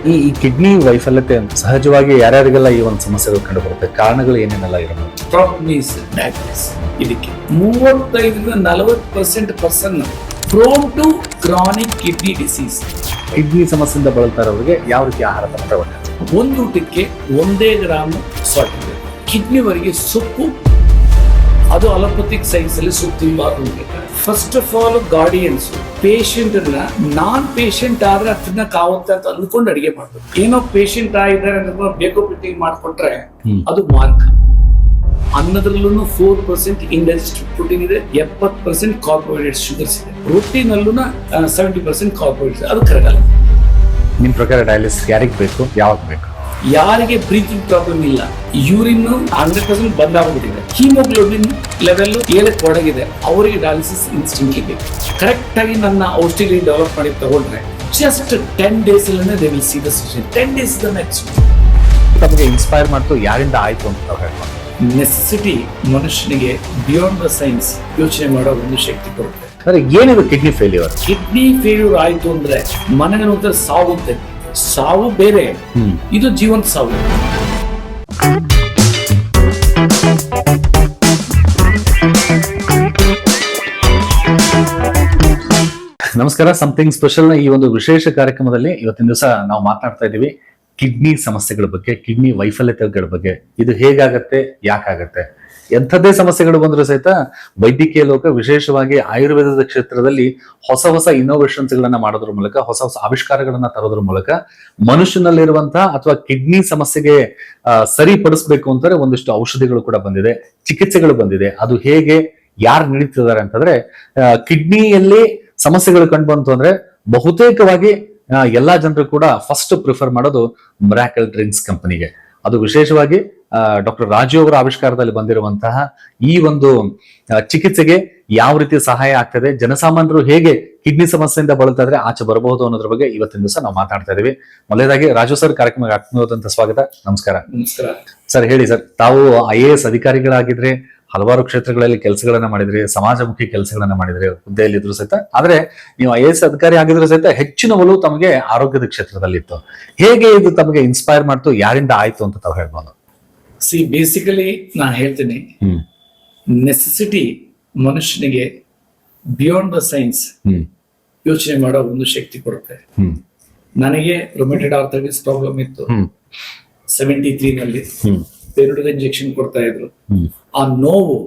ಈ ಕಿಡ್ನಿ ವೈಫಲ್ಯತೆ ಸಹಜವಾಗಿ ಯಾರ್ಯಾರಿಗೆಲ್ಲ ಈ ಒಂದು ಸಮಸ್ಯೆಗಳು ಕಂಡು ಬರುತ್ತೆ, ಕಾರಣಗಳು ಏನೇನೆಲ್ಲ ಇರೋದು? Problem is diabetes. ಇದಕ್ಕೆ 35-40% person prone to chronic kidney disease. Kidney ಸಮಸ್ಯೆಯಿಂದ ಬಳಲ್ತಾ ಇರೋರಿಗೆ ಯಾವ ರೀತಿ ಆಹಾರ ತಗೊಳ್ತಾರೆ? ಒಂದು ಊಟಕ್ಕೆ 1 ಗ್ರಾಮ್ ಸಾಲ್ಟ್. ಕಿಡ್ನಿವರೆಗೆ ಸೊಪ್ಪು, ಅದು ಅಲೋಪತಿಕ್ ಸೈನ್ಸ್ ಅಲ್ಲಿ ಸೊಪ್ಪು ತಿನ್ನಬಾರ್ದು. First of all guardians patient non patient ಆದ್ರೆ ತಿನ್ನಕ್ಕಾಗುತ್ತೆ ಅಂತ ಅಂದ್ಕೊಂಡು ಅಡಿಗೆ ಮಾಡ್ಬೇಕು. ಏನೋ ಪೇಷಂಟ್ ಆಗಿದ್ದಾರೆ ಅಂತ ಬೇಕೋ ಬಿಟ್ಟಿಂಗ್ ಮಾಡ್ಕೊಟ್ರೆ ಅದು ಮಾರ್ಕ್. ಅನ್ನದ್ರಲ್ಲೂ 4% ಇಂಡೈಜೆಸ್ಟಿವ್ ಪ್ರೋಟೀನ್ ಇದೆ, 70% ಕಾರ್ಬೋಹೈಡ್ರೇಟ್ಸ್, ಶುಗರ್ಸ್ ಇದೆ. ರೊಟ್ಟಿನಲ್ಲೂ 70% ಕಾರ್ಬೋಹೈಡ್ರೇಟ್ಸ್. ಅದು ಕರಗಲ್ಲ. ನಿಮ್ ಪ್ರಕಾರ ಡಯಾಲಿಸಿಸ್ ಯಾರಿಗೆ ಬೇಕು, ಯಾವಾಗ ಬೇಕು? ಯಾರಿಗೆ ಬ್ರೀತಿಂಗ್ ಪ್ರಾಬ್ಲಮ್ ಇಲ್ಲ, ಯೂರಿನ್ 100% ಬಂದ್ ಆಗ್ಬಿಟ್ಟಿದೆ, ಹಿಮೋಗ್ಲೋಬಿನ್ ಲೆವೆಲ್ 7 ಒಳಗಿದೆ, ಅವರಿಗೆ ಡಯಾಲಿಸಿಸ್ ಇನ್ಸ್ಟೆಂಟ್ಲಿ ಬೇಕು. ಕರೆಕ್ಟ್ ಆಗಿ ನನ್ನ ಔಷಧಿ ಡೆವಲಪ್ ಮಾಡಿ ತಗೊಂಡ್ರೆ ಜಸ್ಟ್ 10 days ಅಲ್ಲೇ they will see the solution. 10 days the maximum. ತಮಗೆ ಇನ್ಸ್ಪೈರ್ ಮಾಡ್ತು ಯಾರಿಂದ ಆಯ್ತು ಅಂತ ಹೇಳ್ಬೋದು. ನೆಸೆಸಿಟಿ ಮನುಷ್ಯನಿಗೆ ಬಿಯಾಂಡ್ ದ ಸೈನ್ಸ್ ಯೋಚನೆ ಮಾಡೋ ಒಂದು ಶಕ್ತಿ ಕೊಡುತ್ತೆ. ಏನಿದು ಕಿಡ್ನಿ ಫೇಲ್ಯೂರ್? ಕಿಡ್ನಿ ಫೇಲ್ಯೂರ್ ಆಯ್ತು ಅಂದ್ರೆ ಮನೆಗೆ ಸಾಗುತ್ತೆ. ಸಾವು ಬೇರೆ, ಇದು ಜೀವಂತ ಸಾವು. ನಮಸ್ಕಾರ. ಸಮಥಿಂಗ್ ಸ್ಪೆಷಲ್ ನ ಈ ಒಂದು ವಿಶೇಷ ಕಾರ್ಯಕ್ರಮದಲ್ಲಿ ಇವತ್ತಿನ ದಿವಸ ನಾವು ಮಾತನಾಡ್ತಾ ಇದ್ದೀವಿ ಕಿಡ್ನಿ ಸಮಸ್ಯೆಗಳ ಬಗ್ಗೆ, ಕಿಡ್ನಿ ವೈಫಲ್ಯತೆಗಳ ಬಗ್ಗೆ. ಇದು ಹೇಗಾಗತ್ತೆ, ಯಾಕಾಗತ್ತೆ, ಎಂಥದ್ದೇ ಸಮಸ್ಯೆಗಳು ಬಂದರೂ ಸಹಿತ ವೈದ್ಯಕೀಯ ಲೋಕ, ವಿಶೇಷವಾಗಿ ಆಯುರ್ವೇದದ ಕ್ಷೇತ್ರದಲ್ಲಿ ಹೊಸ ಹೊಸ ಇನ್ನೋವೇಷನ್ಸ್ ಗಳನ್ನ ಮಾಡೋದ್ರ ಮೂಲಕ, ಹೊಸ ಹೊಸ ಆವಿಷ್ಕಾರಗಳನ್ನ ತರೋದ್ರ ಮೂಲಕ ಮನುಷ್ಯನಲ್ಲಿರುವಂತಹ ಅಥವಾ ಕಿಡ್ನಿ ಸಮಸ್ಯೆಗೆ ಸರಿಪಡಿಸ್ಬೇಕು ಅಂತಾರೆ ಒಂದಿಷ್ಟು ಔಷಧಿಗಳು ಕೂಡ ಬಂದಿದೆ, ಚಿಕಿತ್ಸೆಗಳು ಬಂದಿದೆ. ಅದು ಹೇಗೆ, ಯಾರು ನೀಡುತ್ತಿದ್ದಾರೆ ಅಂತಂದ್ರೆ, ಕಿಡ್ನಿಯಲ್ಲಿ ಸಮಸ್ಯೆಗಳು ಕಂಡು ಬಂತು ಅಂದ್ರೆ ಬಹುತೇಕವಾಗಿ ಎಲ್ಲಾ ಜನರು ಕೂಡ ಫಸ್ಟ್ ಪ್ರಿಫರ್ ಮಾಡೋದು ಮಿರಾಕಲ್ ಡ್ರಿಂಕ್ಸ್ ಕಂಪನಿಗೆ. ಅದು ವಿಶೇಷವಾಗಿ ಡಾಕ್ಟರ್ ರಾಜು ಅವರ ಆವಿಷ್ಕಾರದಲ್ಲಿ ಬಂದಿರುವಂತಹ ಈ ಒಂದು ಚಿಕಿತ್ಸೆಗೆ ಯಾವ ರೀತಿ ಸಹಾಯ ಆಗ್ತದೆ, ಜನಸಾಮಾನ್ಯರು ಹೇಗೆ ಕಿಡ್ನಿ ಸಮಸ್ಯೆಯಿಂದ ಬಳಲ್ತಾ ಇದ್ರೆ ಆಚೆ ಬರಬಹುದು ಅನ್ನೋದ್ರ ಬಗ್ಗೆ ಇವತ್ತಿನ ದಿವಸ ನಾವು ಮಾತಾಡ್ತಾ ಇದೀವಿ. ಮೊದಲನೇದಾಗಿ ರಾಜು ಸರ್, ಕಾರ್ಯಕ್ರಮಕ್ಕೆ ಆತ್ಮೀಯವಾದಂತ ಸ್ವಾಗತ. ನಮಸ್ಕಾರ. ನಮಸ್ಕಾರ ಸರ್. ಹೇಳಿ ಸರ್, ತಾವು IAS ಅಧಿಕಾರಿಗಳಾಗಿದ್ರೆ, ಹಲವಾರು ಕ್ಷೇತ್ರಗಳಲ್ಲಿ ಕೆಲಸಗಳನ್ನ ಮಾಡಿದ್ರಿ, ಸಮಾಜಮುಖಿ ಕೆಲಸಗಳನ್ನ ಮಾಡಿದ್ರಿ, ಹುದ್ದೆಯಲ್ಲಿ ಇದ್ರು ಸಹಿತ. ಆದ್ರೆ ನೀವು IAS ಅಧಿಕಾರಿ ಆಗಿದ್ರು ಸಹಿತ ಹೆಚ್ಚಿನ ಒಲವು ತಮಗೆ ಆರೋಗ್ಯದ ಕ್ಷೇತ್ರದಲ್ಲಿ ಇತ್ತು. ಹೇಗೆ ಇದು ತಮಗೆ ಇನ್ಸ್ಪೈರ್ ಮಾಡ್ತು, ಯಾರಿಂದ ಆಯ್ತು ಅಂತ ತಾವು ಹೇಳ್ಬೋದು? ಬೇಸಿಕಲಿ ನಾನು ಹೇಳ್ತೀನಿ, ನೆಸೆಸಿಟಿ ಮನುಷ್ಯನಿಗೆ ಬಿಯಾಂಡ್ ದ ಸೈನ್ಸ್ ಯೋಚನೆ ಮಾಡೋ ಒಂದು ಶಕ್ತಿ ಕೊಡುತ್ತೆ. ನನಗೆ ರೊಮ್ಯಾಟೈಡ್ ಆರ್ಥರೈಟಿಸ್ ಪ್ರಾಬ್ಲಮ್ ಇತ್ತು. 73 ನಲ್ಲಿ ಪೆರಿಡಲ್ ಇಂಜೆಕ್ಷನ್ ಕೊಡ್ತಾ ಇದ್ರು. ಆ ನೋವು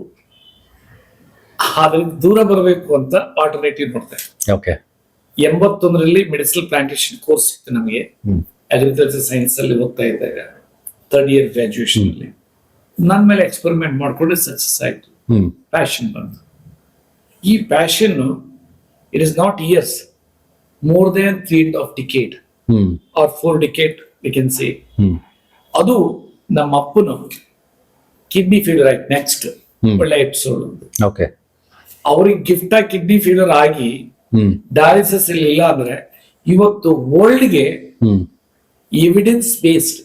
ಅದರಿಂದ ದೂರ ಬರಬೇಕು ಅಂತ ಆಲ್ಟರ್ನೇಟಿವ್ ನೋಡ್ತಾ ಇದ್ದೆ. 81ರಲ್ಲಿ ಮೆಡಿಸಿನಲ್ ಪ್ಲಾಂಟೇಶನ್ ಕೋರ್ಸ್ ಇತ್ತು ನಮಗೆ. ಅಗ್ರಿಕಲ್ಚರ್ ಸೈನ್ಸ್ ಅಲ್ಲಿ ಓದ್ತಾ ಇದ್ದಾಗ 3rd ಇಯರ್ ಗ್ರಾಜುಯೇಷನ್ ಅಲ್ಲಿ ನನ್ನ ಮೇಲೆ ಎಕ್ಸ್ಪೆರಿಮೆಂಟ್ ಮಾಡ್ಕೊಂಡು ಸಕ್ಸಸ್ ಆಯ್ತು. ಪ್ಯಾಷನ್ ಬಂತು. ಈ passion it is not years, more than 3.5 decade or 4 decade we can say. ಅದು ನಮ್ಮ ಅಪ್ಪನು ಕಿಡ್ನಿ ಫೇಲ್ಯೂರ್ ಆಯ್ತು. ನೆಕ್ಸ್ಟ್ ಒಳ್ಳೆ ಎಪಿಸೋಡ್. ಅವ್ರಿಗೆ ಗಿಫ್ಟ್ ಆಗಿ ಕಿಡ್ನಿ ಫೇಲ್ಯೂರ್ ಆಗಿ ಡಯಾಲಿಸಿಸ್ ಇಲ್ಲ ಅಂದ್ರೆ ಇವತ್ತು ವರ್ಲ್ಡ್ಗೆ ಎವಿಡೆನ್ಸ್ ಬೇಸ್ಡ್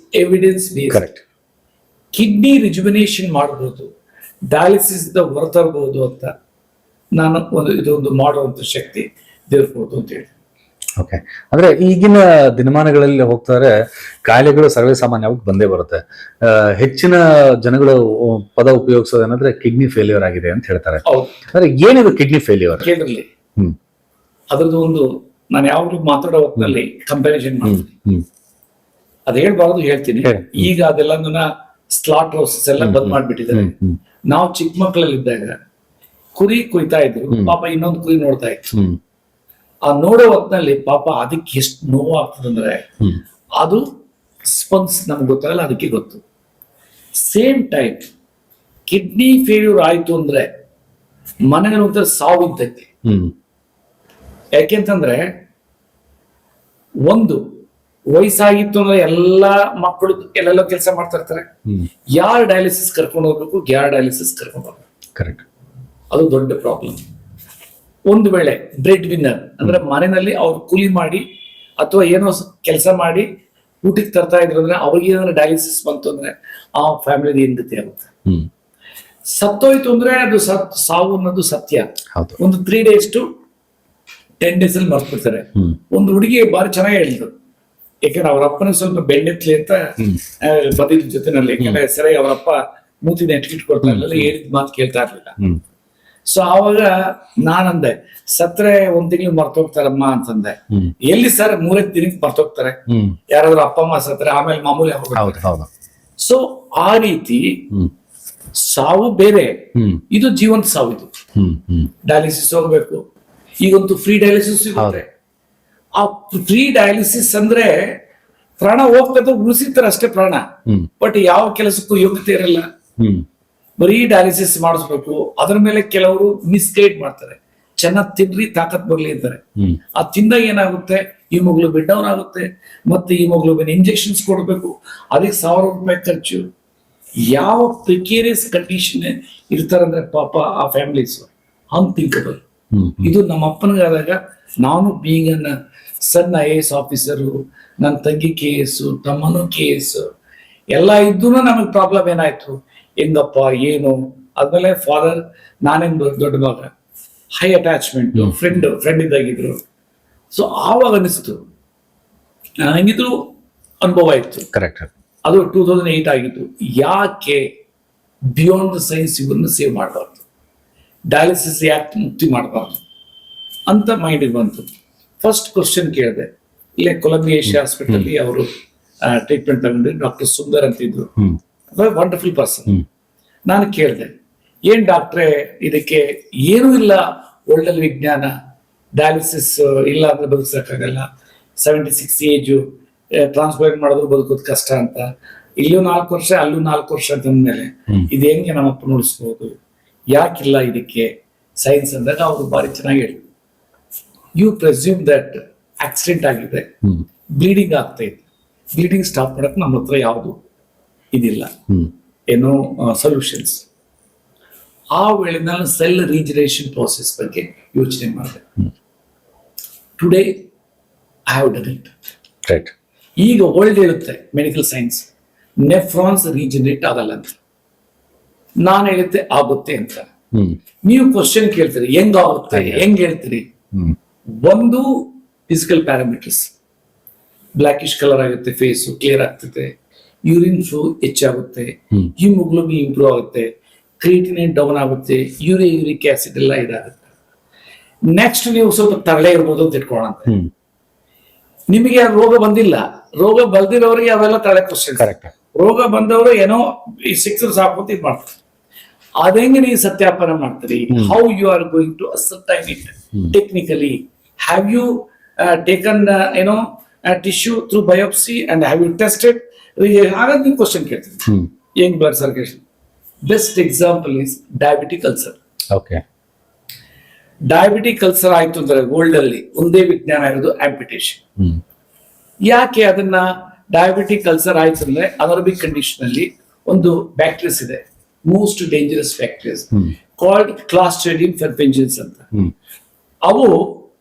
ಕಿಡ್ನಿ ರಿಜುವಿನೇಷನ್ ಮಾಡಬಹುದು, ಡಯಾಲಿಸಿಸ್ ಹೊರತರಬಹುದು ಅಂತ ನಾನು ಇದೊಂದು ಮಾಡುವಂತ ಶಕ್ತಿ ದೇವ್ರಬಹುದು ಅಂತ ಹೇಳಿ. ಅಂದ್ರೆ ಈಗಿನ ದಿನಮಾನಗಳಲ್ಲಿ ಹೋಗ್ತಾರೆ, ಕಾಯಿಲೆಗಳು ಸರ್ವೇ ಸಾಮಾನ್ಯವಾಗಿ ಬಂದೇ ಬರುತ್ತೆ. ಹೆಚ್ಚಿನ ಜನಗಳು ಪದ ಉಪಯೋಗಿಸೋದೇನಂದ್ರೆ ಕಿಡ್ನಿ ಫೇಲ್ಯೂರ್ ಆಗಿದೆ ಅಂತ ಹೇಳ್ತಾರೆ. ಅಂದ್ರೆ ಏನಿದು ಕಿಡ್ನಿ ಫೇಲ್ಯೂರ್? ಕೇಳಿರ್ಲಿ, ಅದ್ರದ್ದು ಒಂದು ನಾನು ಯಾವಾಗ್ಲೂ ಮಾತಾಡೋ ಹೊತ್ತಿನಲ್ಲಿ ಕಂಪ್ಯಾರಿಸನ್ ಮಾಡ್ತೀನಿ. ಅದ್ ಹೇಳ್ಬಾರ್ದು, ಹೇಳ್ತೀನಿ. ಈಗ ಅದೆಲ್ಲ ಸ್ಲಾಟ್ ಹೌಸಸ್ ಎಲ್ಲ ಬಂದ್ ಮಾಡ್ಬಿಟ್ಟಿದ್ದಾರೆ. ನಾವು ಚಿಕ್ಕ ಮಕ್ಕಳಲ್ಲಿದ್ದಾಗ ಕುರಿ ಕುಯ್ತಾ ಇದ್ರು, ಪಾಪ ಇನ್ನೊಂದು ಕುರಿ ನೋಡ್ತಾ ಇತ್ತು. ಆ ನೋಡೋ ಹೊತ್ತಿನಲ್ಲಿ ಪಾಪ ಅದಕ್ಕೆ ಎಷ್ಟು ನೋವು ಆಗ್ತದಂದ್ರೆ ಅದು ಸ್ಪಂದ್ಸ್ ನಮ್ಗೆ ಗೊತ್ತಾಗಲ್ಲ, ಅದಕ್ಕೆ ಗೊತ್ತು. ಸೇಮ್ ಟೈಮ್ ಕಿಡ್ನಿ ಫೇಲ್ಯೂರ್ ಆಯ್ತು ಅಂದ್ರೆ ಮನೆಗೆ ಸಾವು ಇದ್ದೈತಿ. ಯಾಕೆಂತಂದ್ರೆ ಒಂದು ವಯಸ್ಸಾಗಿತ್ತು ಅಂದ್ರೆ ಎಲ್ಲಾ ಮಕ್ಕಳು ಎಲ್ಲೆಲ್ಲೋ ಕೆಲಸ ಮಾಡ್ತಾ ಇರ್ತಾರೆ. ಯಾರು ಡಯಾಲಿಸಿಸ್ ಕರ್ಕೊಂಡು ಹೋಗ್ಬೇಕು, ಯಾರು ಡಯಾಲಿಸಿಸ್ ಕರ್ಕೊಂಡು ಹೋಗ್ಬೇಕು, ಕರೆಕ್ಟ್. ಅದು ದೊಡ್ಡ ಪ್ರಾಬ್ಲಮ್. ಒಂದು ವೇಳೆ ಬ್ರೆಡ್ ವಿನ್ನರ್ ಅಂದ್ರೆ ಮನೆಯಲ್ಲಿ ಅವ್ರು ಕೂಲಿ ಮಾಡಿ ಅಥವಾ ಏನೋ ಕೆಲಸ ಮಾಡಿ ಊಟಕ್ಕೆ ತರ್ತಾ ಇದ್ರು ಅಂದ್ರೆ ಅವ್ರಿಗೆ ಏನಾದ್ರು ಡಯಾಲಿಸಿಸ್ ಬಂತು ಅಂದ್ರೆ ಆ ಫ್ಯಾಮಿಲಿ ಏನ್ ಗತಿ ಆಗುತ್ತೆ. ಸತ್ತೋಯ್ತು ಅಂದ್ರೆ ಅದು ಸಾವು ಅನ್ನೋದು ಸತ್ಯ. ಒಂದು 3 days to 10 days ಅಲ್ಲಿ ಮರ್ತ್ಬಿಡ್ತಾರೆ. ಒಂದು ಹುಡುಗಿ ಬಾರಿ ಚೆನ್ನಾಗಿ ಹೇಳಿದ್ರು, ಯಾಕಂದ್ರೆ ಅವ್ರ ಅಪ್ಪನ ಸ್ವಲ್ಪ ಬೆಣ್ಣೆತ್ಲಿ ಅಂತ ಬದಿದ ಜೊತೆನಲ್ಲಿ, ಯಾಕಂದ್ರೆ ಸರಿ ಅವರಪ್ಪ ಮೂತಿನ ಎಟ್ಕಿಟ್ಕೊಡ್ತಾ ಇರಲಿಲ್ಲ, ಹೇಳಿದ ಮಾತು ಕೇಳ್ತಾ ಇರ್ಲಿಲ್ಲ. ಸೊ ಆವಾಗ ನಾನಂದೆ, ಸತ್ರೆ 1 ತಿಂಗಳು ಮರ್ತೋಗ್ತಾರಮ್ಮ ಅಂತಂದೆ. ಎಲ್ಲಿ ಸರ್ 3 ದಿನಕ್ಕೆ ಮರ್ತೋಗ್ತಾರೆ, ಯಾರಾದ್ರೂ ಅಪ್ಪ ಅಮ್ಮ ಸತ್ರೆ ಆಮೇಲೆ ಮಾಮೂಲಿ ಆಗೋದು. ಸೊ ಆ ರೀತಿ ಸಾವು ಬೇರೆ, ಇದು ಜೀವಂತ ಸಾವು. ಇದು ಡಯಾಲಿಸಿಸ್ ಹೋಗ್ಬೇಕು, ಈಗಂತೂ ಫ್ರೀ ಡಯಾಲಿಸಿಸ್ ಸಿಗುತ್ತೆ. ಆ ಫ್ರೀ ಡಯಾಲಿಸಿಸ್ ಅಂದ್ರೆ ಪ್ರಾಣ ಹೋಗ್ತದೆ, ಉಳಿಸಿರ್ತಾರೆ ಅಷ್ಟೇ ಪ್ರಾಣ, ಬಟ್ ಯಾವ ಕೆಲಸಕ್ಕೂ ಯೋಗ್ಯತೆ ಇರಲ್ಲ. ಬರೀ ಡಯಾಲಿಸಿಸ್ ಮಾಡಿಸ್ಬೇಕು. ಅದ್ರ ಮೇಲೆ ಕೆಲವರು ಮಿಸ್ಗೈಡ್ ಮಾಡ್ತಾರೆ, ಚೆನ್ನಾಗಿ ತಿನ್ರಿ ತಾಕತ್ ಬರ್ಲಿ ಅಂತಾರೆ. ಆ ತಿಂದಾಗ ಏನಾಗುತ್ತೆ, ಹಿಮೋಗ್ಲೋಬಿನ್ ಡೌನ್ ಆಗುತ್ತೆ, ಮತ್ತೆ ಹಿಮೋಗ್ಲೋಬಿನ್ ಇಂಜೆಕ್ಷನ್ಸ್ ಕೊಡ್ಬೇಕು, ಅದಕ್ಕೆ 1000 ರೂಪಾಯಿ ಖರ್ಚು. ಯಾವ ಪ್ರಿಕೇರಿಯಸ್ ಕಂಡೀಷನ್ ಇರ್ತಾರಂದ್ರೆ ಪಾಪ ಆ ಫ್ಯಾಮಿಲೀಸ್ ಅನ್ಥಿಂಕಬಲ್. ಇದು ನಮ್ಮ ಅಪ್ಪನಿಗಾದಾಗ, ನಾನು ಬೀಯಿಂಗ್ ಅನ್ನ ಸಣ್ಣ IAS ಆಫೀಸರು, ನನ್ನ ತಂಗಿ KS, ತಮ್ಮನು KS ಎಲ್ಲ ಇದ್ದೂ ನಮಗೆ ಪ್ರಾಬ್ಲಮ್ ಏನಾಯ್ತು, ಹೆಂಗಪ್ಪ ಏನು. ಆದ್ಮೇಲೆ ಫಾದರ್, ನಾನೇನ್ ದೊಡ್ಡ ಮಗ, ಹೈ ಅಟ್ಯಾಚ್ಮೆಂಟ್, ಫ್ರೆಂಡ್ ಇದ್ದಾಗಿದ್ರು. ಸೊ ಆವಾಗ ಅನಿಸ್ತು, ಹಂಗಿದ್ರು ಅನುಭವ ಇತ್ತು. ಕರೆಕ್ಟ್. ಅದು 2008 ಆಗಿತ್ತು. ಯಾಕೆ ಬಿಯಾಂಡ್ ದ ಸೈನ್ಸ್ ಇವ್ರನ್ನ ಸೇವ್ ಮಾಡಬಾರ್ದು, ಡಯಾಲಿಸಿಸ್ ಯಾಕೆ ಮುಕ್ತಿ ಮಾಡಬಾರ್ದು ಅಂತ ಮೈಂಡಿಗೆ ಬಂತು. ಫಸ್ಟ್ ಕ್ವಶನ್ ಕೇಳಿದೆ. ಇಲ್ಲೇ ಕೊಲಂಬಿಯಾ ಏಷ್ಯಾ ಹಾಸ್ಪಿಟಲ್ ಅವರು ಟ್ರೀಟ್ಮೆಂಟ್ ತಗೊಂಡ್ರೆ ಡಾಕ್ಟರ್ ಸುಂದರ್ ಅಂತಿದ್ರು, ವಂಡರ್ಫುಲ್ ಪರ್ಸನ್. ನಾನು ಕೇಳಿದೆ, ಏನ್ ಡಾಕ್ಟ್ರೆ ಇದಕ್ಕೆ ಏನೂ ಇಲ್ಲ, ಒಳ್ಳೆ ವಿಜ್ಞಾನ, ಡಯಾಲಿಸಿಸ್ ಇಲ್ಲ ಅಂದ್ರೆ ಬದುಕಕ್ಕಾಗಲ್ಲ, 76 ಏಜು, ಟ್ರಾನ್ಸ್ಪ್ಲಾಂಟ್ ಮಾಡಿದ್ರು ಬದುಕೋದು ಕಷ್ಟ ಅಂತ, ಇಲ್ಲೂ 4 ವರ್ಷ ಅಲ್ಲೂ 4 ವರ್ಷ ಅಂತಂದ್ಮೇಲೆ ಇದು ಹೆಂಗೆ ನಮ್ಮಪ್ಪ ನೋಡಿಸ್ಬೋದು, ಯಾಕಿಲ್ಲ ಇದಕ್ಕೆ ಸೈನ್ಸ್ ಅಂದಾಗ ಅವರು ಬಾರಿ ಚೆನ್ನಾಗಿ ಹೇಳಿದ್ರು. ಯು ಪ್ರೆಸ್ಯೂಮ್ ದಟ್ ಆಕ್ಸಿಡೆಂಟ್ ಆಗಿದೆ, ಬ್ಲೀಡಿಂಗ್ ಆಗ್ತಾ ಇದೆ, ಬ್ಲೀಡಿಂಗ್ ಸ್ಟಾಪ್ ಮಾಡಕ್ ನಮ್ಮ ಹತ್ರ ಯಾವುದು ಇದಿಲ್ಲ, ಏನೋ ಸೊಲ್ಯೂಷನ್ಸ್. ಆ ವೇಳೆ ನಾನು ಸೆಲ್ ರೀಜನರೇಷನ್ ಪ್ರೋಸೆಸ್ ಬಗ್ಗೆ ಯೋಚನೆ ಮಾಡಿದೆ. Today I have done it. Right. ಈಗ ವರ್ಲ್ಡ್ ಹೇಳುತ್ತೆ ಮೆಡಿಕಲ್ ಸೈನ್ಸ್, ನೆಫ್ರಾನ್ಸ್ ರೀಜನರೇಟ್ ಆಗಲ್ಲ ಅಂತ. ನಾನು ಹೇಳುತ್ತೆ ಆಗುತ್ತೆ ಅಂತ. ನೀವು ಕ್ವಶನ್ ಕೇಳ್ತೀರಿ, ಹೆಂಗಾಗುತ್ತೆ, ಹೆಂಗ್ ಹೇಳ್ತೀರಿ? ಒಂದು ಫಿಸಿಕಲ್ ಪ್ಯಾರಾಮೀಟರ್ಸ್, ಬ್ಲಾಕಿಶ್ ಕಲರ್ ಆಗುತ್ತೆ, ಫೇಸ್ ಕ್ಲಿಯರ್ ಆಗ್ತದೆ, ಯೂರಿನ್ ಫ್ಲೋ ಹೆಚ್ಚಾಗುತ್ತೆ, ಹಿಮೋಗ್ಲೋಬಿನ್ ಇಂಪ್ರೂವ್ ಆಗುತ್ತೆ, ಕ್ರಿಯೇಟಿನಿನ್ ಡೌನ್ ಆಗುತ್ತೆ, ಯೂರಿಕ್ ಆಸಿಡ್ ಎಲ್ಲ ಇದಾಗುತ್ತೆ. ನೆಕ್ಸ್ಟ್ ನೀವು ಸ್ವಲ್ಪ ತರಳೆ ಇರ್ಬೋದು ಅಂತ ಇಟ್ಕೊಳ್ಳೋಣ. ನಿಮಗೆ ರೋಗ ಬಂದಿಲ್ಲ, ರೋಗ ಬಲ್ದಿರೋರಿಗೆ ಅವೆಲ್ಲ ತಲೆ ಕ್ವಶನ್. ರೋಗ ಬಂದವರು ಏನೋ ಈ ಸಿಕ್ಸರ್ ಸಾಕು ಇದು ಮಾಡ್ತಾರೆ. ಅದಂಗೆ ನೀವು ಸತ್ಯಾಪನ ಮಾಡ್ತೀರಿ. How you are going to ascertain it technically. Have you taken ಏನೋ tissue through biopsy and have you tested? ಹಾಗಾಗಿ ನೀವು ಕ್ವಶನ್ ಕೇಳ್ತೀರಿ, ಹೆಂಗ್ blood circulation. Best example is diabetic ulcer. Diabetic ulcer ಆಯ್ತು ಅಂದ್ರೆ ವರ್ಲ್ಡ್ ಅಲ್ಲಿ ಒಂದೇ ವಿಜ್ಞಾನ ಇರೋದು ಆಂಪಿಟೇಷನ್. ಯಾಕೆ ಅದನ್ನ ಡಯಾಬಿಟಿಕ್ ಅಲ್ಸರ್ ಆಯ್ತು ಅಂದ್ರೆ ಅನರೋಬಿಕ್ ಕಂಡೀಷನ್ ಅಲ್ಲಿ ಒಂದು ಬ್ಯಾಕ್ಟೀರಿಯಾಸ್ ಇದೆ, most dangerous bacterias called clostridium perfringens ಅಂತ. ಅವು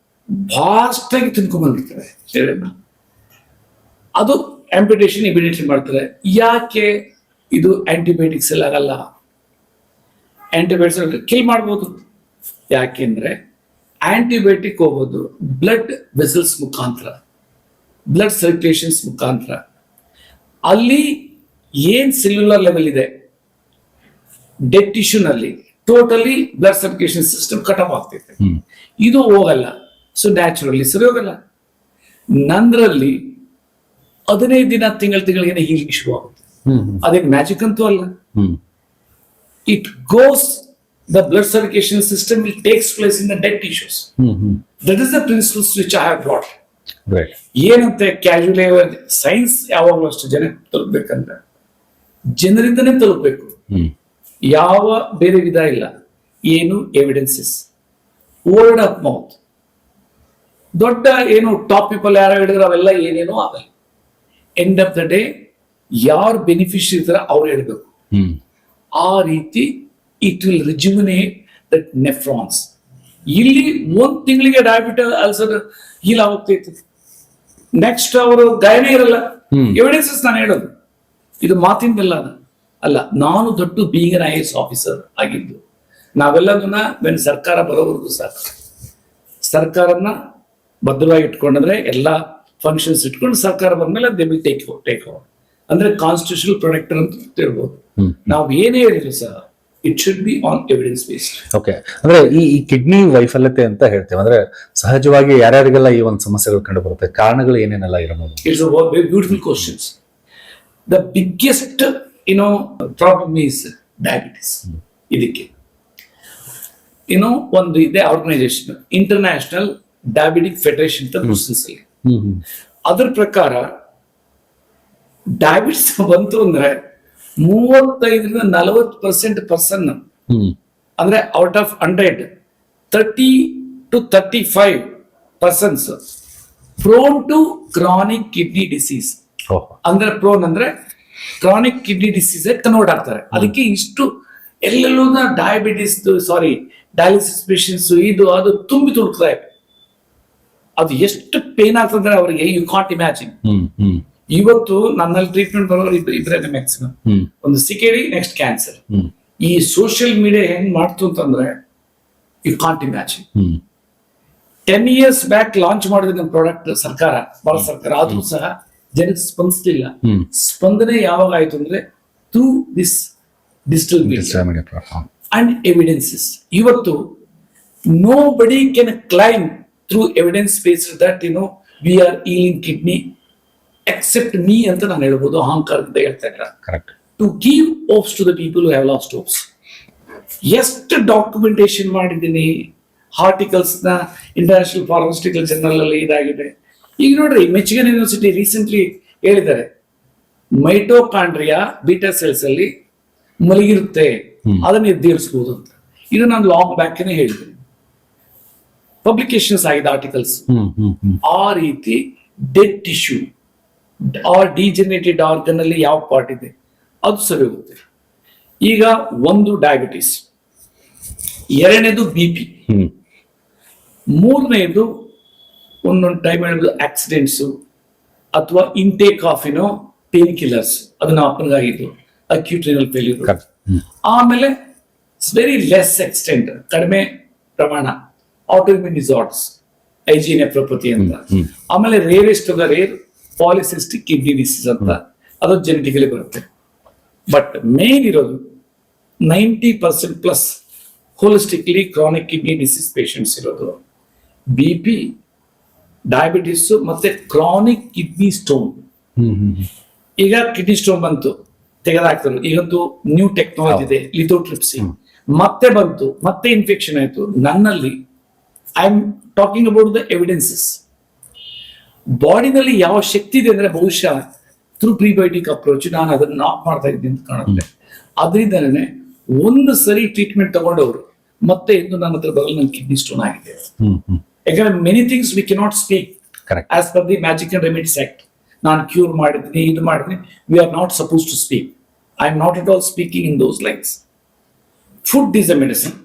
ಫಾಸ್ಟ್ ಆಗಿ ತಿನ್ಕೊಂಡ್ಬಂದಿರ್ತವೆ ಶರೀರನ. ಅದು ಆಂಪಿಟೇಷನ್ ಇಮಿಡಿಯೇಟ್ಲಿ ಮಾಡ್ತಾರೆ. ಯಾಕೆ ಇದು ಆಂಟಿಬಯೋಟಿಕ್ಸ್ ಎಲ್ಲ ಆಗಲ್ಲ? ಆಂಟಿಬಯೋಟಿಕ್ಸ್ ಕಿಲ್ ಮಾಡ್ಬೋದು. ಯಾಕೆಂದ್ರೆ ಆಂಟಿಬಯೋಟಿಕ್ ಹೋಗೋದು ಬ್ಲಡ್ ವೆಸಲ್ಸ್ ಮುಖಾಂತರ, ಬ್ಲಡ್ ಸರ್ಕ್ಯುಲೇಷನ್ಸ್ ಮುಖಾಂತರ. ಅಲ್ಲಿ ಏನ್ ಸೆಲ್ಯುಲರ್ ಲೆವೆಲ್ ಇದೆ ಡೆಡ್ ಟಿಶ್ಯೂನಲ್ಲಿ totally blood circulation system cut off ಆಗ್ತೈತೆ. ಇದು ಹೋಗಲ್ಲ. ಸೊ ನ್ಯಾಚುರಲಿ ಸರಿ ಹೋಗಲ್ಲ. ನಂದ್ರಲ್ಲಿ 15 ದಿನ ತಿಂಗಳಿಗೆ ಹೀಲಿಂಗ್ ಶುರು ಆಗುತ್ತೆ. ಅದೇನು ಮ್ಯಾಜಿಕ್ ಅಂತೂ ಅಲ್ಲ. It goes, the blood circulation system will takes place in the dead tissues. That is the principles which I have brought. Right. ಏನಂತೆ ಕ್ಯಾಶುಯಲಿ ಸೈನ್ಸ್ ಯಾವಾಗಲೂ ಅಷ್ಟು ಜನ ತಲುಪಬೇಕಂದ್ರೆ ಜನರಿಂದನೇ ತಲುಪಬೇಕು. ಯಾವ ಬೇರೆ ವಿಧ ಇಲ್ಲ. ಏನು ಎವಿಡೆನ್ಸಸ್, ವರ್ಡ್ ಆಫ್ ಮೌತ್. ದೊಡ್ಡ ಏನು ಟಾಪ್ ಪೀಪಲ್ ಯಾರು ಹೇಳಿದ್ರೆ ಅವೆಲ್ಲ ಏನೇನೋ ಆಗಲ್ಲ. ಎಂಡ್ ಆಫ್ ದ ಡೇ ಯಾರು ಬೆನಿಫಿಷರಿ ಇರ್ತಾರ ಅವ್ರು ಹೇಳ್ಬೇಕು. ಆ ರೀತಿ ಇಟ್ ವಿಲ್ ರಿಜ್ಯುಮಿನೇಟ್ ದಟ್ ನೆಫ್ರಾನ್ಸ್. ಇಲ್ಲಿ 1 ತಿಂಗಳಿಗೆ ಡಯಾಬಿಟಿಸ್ ಅಲ್ಸರ್ ಹೀಲ್ ಆಗೋಗ್ತೈತಿ. ನೆಕ್ಸ್ಟ್ ಅವರು ಗಾಯನೇ ಇರಲ್ಲ. ಎವಿಡೆನ್ಸಸ್ ನಾನು ಹೇಳೋದು ಇದು ಮಾತಿನ ಅಲ್ಲ. ನಾನು ದೊಡ್ಡ ಬೀಯಿಂಗ್ ಅನ್ IAS ಆಫೀಸರ್ ಆಗಿದ್ದು, ನಾವೆಲ್ಲದನ್ನ ಸರ್ಕಾರ ಬರೋವರೆಗೂ ಸಾಕು. ಸರ್ಕಾರನ ಭದ್ರವಾಗಿ ಇಟ್ಕೊಂಡ್ರೆ ಎಲ್ಲ ಫಂಕ್ಷನ್ಸ್ ಇಟ್ಕೊಂಡು ಸರ್ಕಾರ ಬಂದ್ಮೇಲೆ ದೇ ವಿಲ್ ಟೇಕ್ ಓವರ್. ಅಂದ್ರೆ ಕಾನ್ಸ್ಟಿಟ್ಯೂಷನಲ್ ಪ್ರೊಟೆಕ್ಟರ್ ಅಂತ ಹೇಳ್ಬೋದು. ನಾವು ಏನೇ ಹೇಳಿದ್ರು ಸಹ it should be on evidence based. Okay, ಅಂದ್ರೆ ಈ ಕಿಡ್ನಿ ವೈಫಲ್ಯತೆ ಅಂತ ಹೇಳ್ತೇವೆ ಅಂದ್ರೆ ಸಹಜವಾಗಿ ಯಾರ್ಯಾರಿಗೆಲ್ಲ ಈ ಒಂದು ಸಮಸ್ಯೆಗಳು ಕಂಡು ಬರುತ್ತೆ, ಕಾರಣಗಳು ಏನೇನೆಲ್ಲ ಇರಬಹುದು? It's beautiful questions. The biggest problem is diabetes. ಇದಕ್ಕೆ ಒಂದು ಇದೆ ಆರ್ಗನೈಸೇಷನ್, ಇಂಟರ್ನ್ಯಾಷನಲ್ ಡಯಾಬಿಟಿಕ್ ಫೆಡರೇಷನ್ ಅಂತ ಬ್ರೂಸೆಲ್ಸ್ ಅಲ್ಲಿ. ಅದ್ರ ಪ್ರಕಾರ ಡಯಾಬಿಟಿಸ್ ಬಂತು ಅಂದ್ರೆ 35-40% ಪರ್ಸನ್, ಅಂದ್ರೆ out of 100 30-35% prone to chronic kidney disease. ಅಂದ್ರೆ ಪ್ರೋನ್ ಅಂದ್ರೆ ಕ್ರಾನಿಕ್ ಕಿಡ್ನಿ ಡಿಸೀಸ್ ಕನ್ವರ್ಟ್ ಆಗ್ತಾರೆ. ಅದಕ್ಕೆ ಇಷ್ಟು ಎಲ್ಲೆಲ್ಲೂ ಡಯಾಬಿಟಿಸ್ ಡಯಾಲಿಸಿಸ್ ಪೇಷಂಟ್ಸ್ ಇದು ಅದು ತುಂಬಿ ತುಳುಕ್ತಾ ಇದೆ. ಅದು ಎಷ್ಟು ಪೇನ್ ಆಗ್ತದೆ ಅವರಿಗೆ, ಯು ಕಾಂಟ್ ಇಮ್ಯಾಜಿನ್. ಇವತ್ತು ನನ್ನಲ್ಲಿ ಟ್ರೀಟ್ಮೆಂಟ್ ಬರೋರು ಇಬ್ಬರೇ ಮ್ಯಾಕ್ಸಿಮಮ್. ಒಂದು ಸಿಕೆಡಿ, ನೆಕ್ಸ್ಟ್ ಕ್ಯಾನ್ಸರ್. ಈ ಸೋಷಿಯಲ್ ಮೀಡಿಯಾ ಹೆಂಗ್ ಮಾಡ್ತು ಅಂತಂದ್ರೆ you can't imagine. 10 years back launch ಮಾಡಿದ ನಮ್ಮ ಪ್ರಾಡಕ್ಟ್ ಸರ್ಕಾರ, ಭಾರತ ಸರ್ಕಾರ, ಆದ್ರೂ ಸಹ ಜನಕ್ಕೆ ಸ್ಪಂದಿಸಲಿಲ್ಲ. ಸ್ಪಂದನೆ ಯಾವಾಗ ಆಯ್ತು ಅಂದ್ರೆ through this digital media and evidences. ಇವತ್ತು nobody can claim through evidence based that we are ailing kidney except me ಅಂತ ನಾನು ಹೇಳ್ಬೋದು, ಅಹಂಕಾರದಿಂದ ಹೇಳ್ತಾ ಇಲ್ಲ. To give hopes to the people who have lost hopes. ಎಷ್ಟು ಡಾಕ್ಯುಮೆಂಟೇಶನ್ ಮಾಡಿದ್ದೀನಿ, articles ನ ಇಂಟರ್ನ್ಯಾಷನಲ್ ಫಾರ್ಮಾಸ್ಯೂಟಿಕಲ್ ಜರ್ನಲ್ ಅಲ್ಲಿ ಇದಾಗಿದೆ. ಈಗ ನೋಡ್ರಿ, ಮಿಚಿಗನ್ ಯೂನಿವರ್ಸಿಟಿ ರೀಸೆಂಟ್ಲಿ ಹೇಳಿದ್ದಾರೆ, ಮೈಟೋಕಾಂಡ್ರಿಯಾ ಬೀಟಾ ಸೆಲ್ಸ್ ಅಲ್ಲಿ ಮಲಗಿರುತ್ತೆ, ಅದನ್ನ ನಿರ್ಧರಿಸಬಹುದು ಅಂತ. ಇದು ನಾನು ಲಾಂಗ್ ಬ್ಯಾಕ್ ಹೇಳಿದ್ದೀನಿ, ಪಬ್ಲಿಕೇಶನ್ಸ್ ಆಗಿದೆ ಆರ್ಟಿಕಲ್ಸ್. ಆ ರೀತಿ ಡೆಡ್ ಟಿಶ್ಯೂ ಆರ್ ಡಿಜೆನರೇಟೆಡ್ ಆರ್ಗನ್ ಅಲ್ಲಿ ಯಾವ ಪಾರ್ಟ್ ಇದೆ ಅದು ಸರಿ ಹೋಗುತ್ತೆ. ಈಗ ಒಂದು ಡಯಾಬಿಟಿಸ್, ಎರಡನೇದು BP, ಮೂರನೇದು ಒಂದೊಂದು ಟೈಮ್ ಹೇಳಿದ್ರು ಆಕ್ಸಿಡೆಂಟ್ಸ್ ಅಥವಾ ಇಂಟೇಕ್ ಆಫ್ ಪೇನ್ ಕಿಲ್ಲರ್ಸ್. ಅದು ನಮ್ಮ ಅಪ್ಪನಿಗಾಗಿದ್ದು ಅಕ್ಯೂಟ್ ರಿನಲ್ ಫೇಲ್ಯೂರ್. ಆಮೇಲೆ ವೆರಿ ಲೆಸ್ ಎಕ್ಸ್ಟೆಂಟ್, ಕಡಿಮೆ ಪ್ರಮಾಣ ಆಟೋಇಮ್ಯೂನ್ ಡಿಸಾರ್ಡರ್ಸ್, IgA ನೆಫ್ರೋಪತಿ ಅಂತ. ಆಮೇಲೆ rarest of the rare polycystic kidney disease ಅಂತ, ಅದು ಜೆನೆಟಿಕಲಿ ಬರುತ್ತೆ. ಬಟ್ ಮೇನ್ ಇರೋದು 90%+ holistically chronic kidney disease patients ಇರೋದು BP, ಡಯಾಬಿಟಿಸ್ ಮತ್ತೆ ಕ್ರಾನಿಕ್ ಕಿಡ್ನಿ ಸ್ಟೋನ್. ಈಗ ಕಿಡ್ನಿ ಸ್ಟೋನ್ ಬಂತು, ತೆಗೆದಾಕ್ತಾರೆ. ಈಗಂತೂ ನ್ಯೂ ಟೆಕ್ನಾಲಜಿ ಇದೆ, ಲಿಥೋಟ್ರಿಪ್ಸಿ. ಮತ್ತೆ ಬಂತು, ಮತ್ತೆ ಇನ್ಫೆಕ್ಷನ್ ಆಯ್ತು. ನನ್ನಲ್ಲಿ I am talking about the evidences. ಬಾಡಿನಲ್ಲಿ ಯಾವ ಶಕ್ತಿ ಇದೆ ಅಂದ್ರೆ ಬಹುಶಃ ಥ್ರೂ ಪ್ರಿಬಯೋಟಿಕ್ ಅಪ್ರೋಚ್ ನಾನು ಅದನ್ನ ನಾಕ್ ಮಾಡ್ತಾ ಇದ್ದೀನಿ ಅಂತ ಕಾಣುತ್ತೆ. ಅದರಿಂದನೇ ಒಂದು ಸರಿ ಟ್ರೀಟ್ಮೆಂಟ್ ತಗೊಂಡವರು ಮತ್ತೆ ಎಂದು ನನ್ನ ಹತ್ರ ಬರಲು ನನ್ನ ಕಿಡ್ನಿ ಸ್ಟೋನ್ ಆಗಿದೆ. ಯಾಕಂದ್ರೆ many things we cannot speak as per the magic and remedies act. ನಾನು ಕ್ಯೂರ್ ಮಾಡಿದ್ದೀನಿ, ಇದು ಮಾಡಿದ್ದೀನಿ, we are not suppose to speak. I am not at all speaking in those lines. Food is a medicine.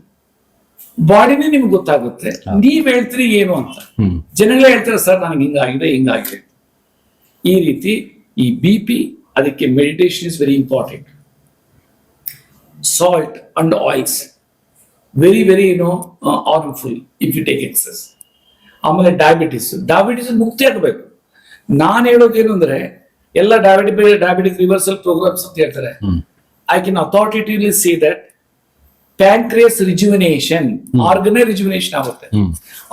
ಬಾಡಿನೇ ನಿಮ್ಗೆ ಗೊತ್ತಾಗುತ್ತೆ, ನೀವ್ ಹೇಳ್ತೀರಿ ಏನು ಅಂತ. ಜನಗಳೇ ಹೇಳ್ತಾರೆ, ಸರ್ ನನಗೆ ಹಿಂಗಾಗಿದೆ ಹಿಂಗಾಗಿದೆ. ಈ ರೀತಿ ಈ BP, ಅದಕ್ಕೆ meditation is very important. Salt and oils very very harmful if you take excess. ಆಮೇಲೆ ಡಯಾಬಿಟಿಸ್ ಮುಕ್ತಿ ಆಗಬೇಕು. ನಾನು ಹೇಳೋದೇನು ಅಂದ್ರೆ ಎಲ್ಲ ಡಯಾಬಿಟಿಕ್ ರಿವರ್ಸಲ್ ಪ್ರೋಗ್ರಾಮ್ಸ್ ಅಂತ ಹೇಳ್ತಾರೆ. I can authoritatively say that pancreas rejuvenation, ಆರ್ಗನೇ ರಿಜುವಿನೇಷನ್ ಆಗುತ್ತೆ.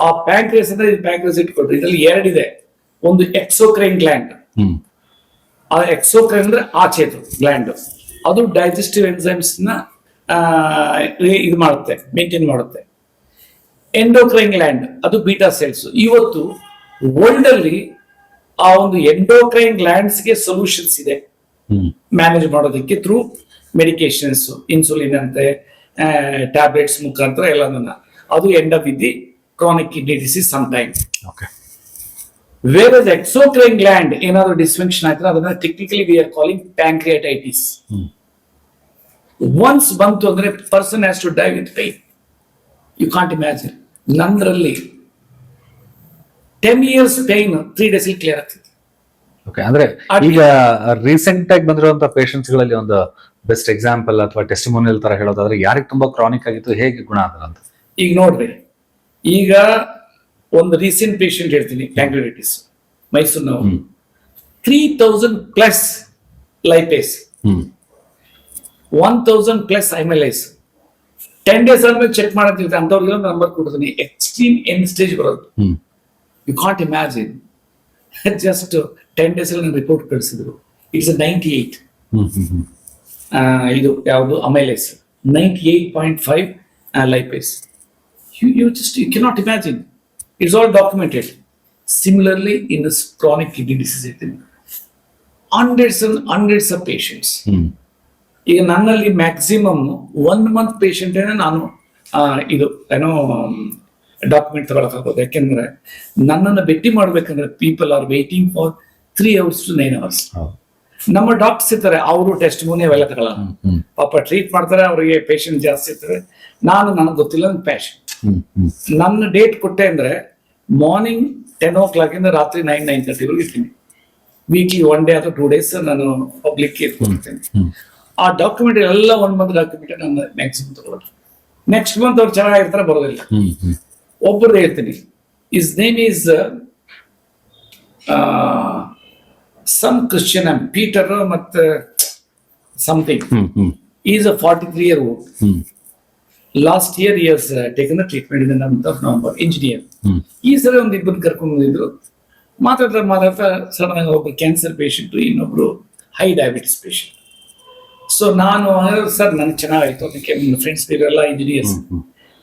ಆ ಪ್ಯಾಂಕ್ರಿಯಸ್ ಅಂದ್ರೆ ಪ್ಯಾಂಕ್ರಿಯಸ್ ಇಟ್ಕೊಳ್ರಿ, ಇದರಲ್ಲಿ ಎರಡಿದೆ. ಒಂದು ಎಕ್ಸೋಕ್ರೈನ್ ಗ್ಲ್ಯಾಂಡ್. ಆ ಎಕ್ಸೋಕ್ರೈನ್ ಅಂದ್ರೆ ಆಚೆದು ಗ್ಲ್ಯಾಂಡ್, ಅದು ಡೈಜೆಸ್ಟಿವ್ ಎನ್ಸೈಮ್ಸ್ ನ ಇದು ಮಾಡುತ್ತೆ, ಮೇಂಟೈನ್ ಮಾಡುತ್ತೆ. ಎಂಡೋಕ್ರೈನ್ ಗ್ಲ್ಯಾಂಡ್ ಅದು ಬೀಟಾ ಸೆಲ್ಸ್. ಇವತ್ತು ವರ್ಲ್ಡ್ ಅಲ್ಲಿ ಆ ಒಂದು ಎಂಡೋಕ್ರೈನ್ ಗ್ಲ್ಯಾಂಡ್ಸ್ ಗೆ ಸೊಲ್ಯೂಷನ್ಸ್ ಇದೆ ಮ್ಯಾನೇಜ್ ಮಾಡೋದಕ್ಕೆ ಥ್ರೂ ಮೆಡಿಕೇಶನ್ಸ್, ಇನ್ಸುಲಿನ್ ಅಂತೆ, ಟ್ಯಾಬ್ಲೆಟ್ಸ್ ಮುಖಾಂತರ ಎಲ್ಲದನ್ನ. ಅದು end up with the chronic kidney disease some time. Where exocrine gland ಏನಾದ್ರು ಡಿಸ್ಫಂಕ್ಷನ್ ಆಯ್ತಾರೆ, ಅದನ್ನ technically we are calling pancreatitis. Once ಬಂತು ಅಂದ್ರೆ person has to die with pain. You can't imagine. ನಂದ್ರಲ್ಲಿ 10 years ಪೈನ್ 3 days ಕ್ಲಿಯರ್ ಆಗ್ತದೆ. ಅಂದ್ರೆ ಈಗ recent ಆಗಿ ಬಂದಿರುವಂತಹ ಪೇಷಂಟ್ಸ್ ಗಳಲ್ಲಿ ಒಂದು ಬೆಸ್ಟ್ ಎಕ್ಸಾಂಪಲ್ ಅಥವಾ ಟೆಸ್ಟಿಮೋನಿಯಲ್ ತರ ಹೇಳೋದಾದ್ರೆ ಯಾರಿಗೆ ತುಂಬಾ ಕ್ರಾನಿಕ್ ಆಗಿತ್ತು, ಹೇಗೆ ಗುಣ ಆದ್ರ ಅಂತ? ಈಗ ನೋಡ್ರಿ, ಈಗ ಒಂದು ರೀಸೆಂಟ್ ಪೇಷಂಟ್ ಹೇಳ್ತೀನಿ, ಪ್ಯಾಂಕ್ರಿಯಾಟೈಟಿಸ್. ಮೈಸೂರಿನವರು 3000 plus lipase, 1000 plus amylase. 10 days ಆದ್ಮೇಲೆ ಚೆಕ್ ಮಾಡತ್ತಿರ್ತಾರೆ ಅಂತವ್ರಿಗೆ ನಂಬರ್ ಕೊಡ್ತೀನಿ. ಎಕ್ಸ್ಟ್ರೀಮ್ ಎಂಡ್ ಸ್ಟೇಜ್ ಬರೋದು. You can't imagine. Just 10 days ಅಲ್ಲಿ ರಿಪೋರ್ಟ್ ಕಳಿಸಿದ್ರು. ಇಟ್ಸ್ 98. ಇದು ಯಾವುದು amylase 98.5 lipase. You cannot imagine. It's all documented. Similarly, in this chronic kidney disease, hundreds and hundreds of patients. ಈಗ ನನ್ನಲ್ಲಿ ಮ್ಯಾಕ್ಸಿಮಮ್ 1 month ಪೇಷಂಟ್ ನಾನು ಇದು ಏನೋ ಡಾಕ್ಯುಮೆಂಟ್ ತಗೊಳಕಾಗೋದು. ಯಾಕೆಂದ್ರೆ ನನ್ನನ್ನು ಭೇಟಿ ಮಾಡ್ಬೇಕಂದ್ರೆ people are waiting for 3 hours to 9 hours. ನಮ್ಮ ಡಾಕ್ಟರ್ಸ್ ಇರ್ತಾರೆ, ಅವರು ಟೆಸ್ಟ್ ಮೂನಿ ಅವೆಲ್ಲ ತಗೊಳ್ಳಲ್ಲ. ಪಾಪ ಟ್ರೀಟ್ ಮಾಡ್ತಾರೆ, ಅವರಿಗೆ ಪೇಷಂಟ್ ಜಾಸ್ತಿ ಇರ್ತಾರೆ. ನನಗೆ ಗೊತ್ತಿಲ್ಲ ನನ್ನ ಪ್ಯಾಷನ್. ನನ್ನ ಡೇಟ್ ಕೊಟ್ಟೆ ಅಂದ್ರೆ ಮಾರ್ನಿಂಗ್ 10 o'clock ಇಂದ ರಾತ್ರಿ 9-9:30 ಇರ್ತೀನಿ. ವೀಕ್ಲಿ 1 day ಅಥವಾ 2 days ನಾನು ಪಬ್ಲಿಕ್ ಕೊಡ್ತೇನೆ. ಆ ಡಾಕ್ಯುಮೆಂಟ್ ಎಲ್ಲ 1 month ಡಾಕ್ಯುಮೆಂಟ್ ನಾನು ಮ್ಯಾಕ್ಸಿಮಮ್ ತಗೊಳ್ಳೋದು. ನೆಕ್ಸ್ಟ್ ಮಂತ್ ಅವ್ರು ಚೆನ್ನಾಗಿರ್ತಾರೆ, ಬರೋದಿಲ್ಲ. ಒಬ್ಬರು ಹೇಳ್ತೀನಿ, his name is some Christian Peter ಮತ್ತೆ something. Is a 43-year-old. Last year he has taken the treatment in the month of November. Engineer. ಈ ಸರಿ ಒಂದು ಇಬ್ಬರು ಕರ್ಕೊಂಡು ಬಂದಿದ್ರು. ಮಾತಾಡ್ತಾ ಸಡನ್ ಆಗಿ ಒಬ್ಬರು ಕ್ಯಾನ್ಸರ್ ಪೇಷಂಟ್, ಇನ್ನೊಬ್ರು ಹೈ ಡಯಾಬಿಟಿಸ್ ಪೇಷಂಟ್. ಸೊ ನಾನು ಸರ್ ನನಗೆ ಚೆನ್ನಾಗಾಯ್ತು, ಅದಕ್ಕೆ ನನ್ನ ಫ್ರೆಂಡ್ಸ್ ಇವೆಲ್ಲ ಇಂಜಿನಿಯರ್ಸ್,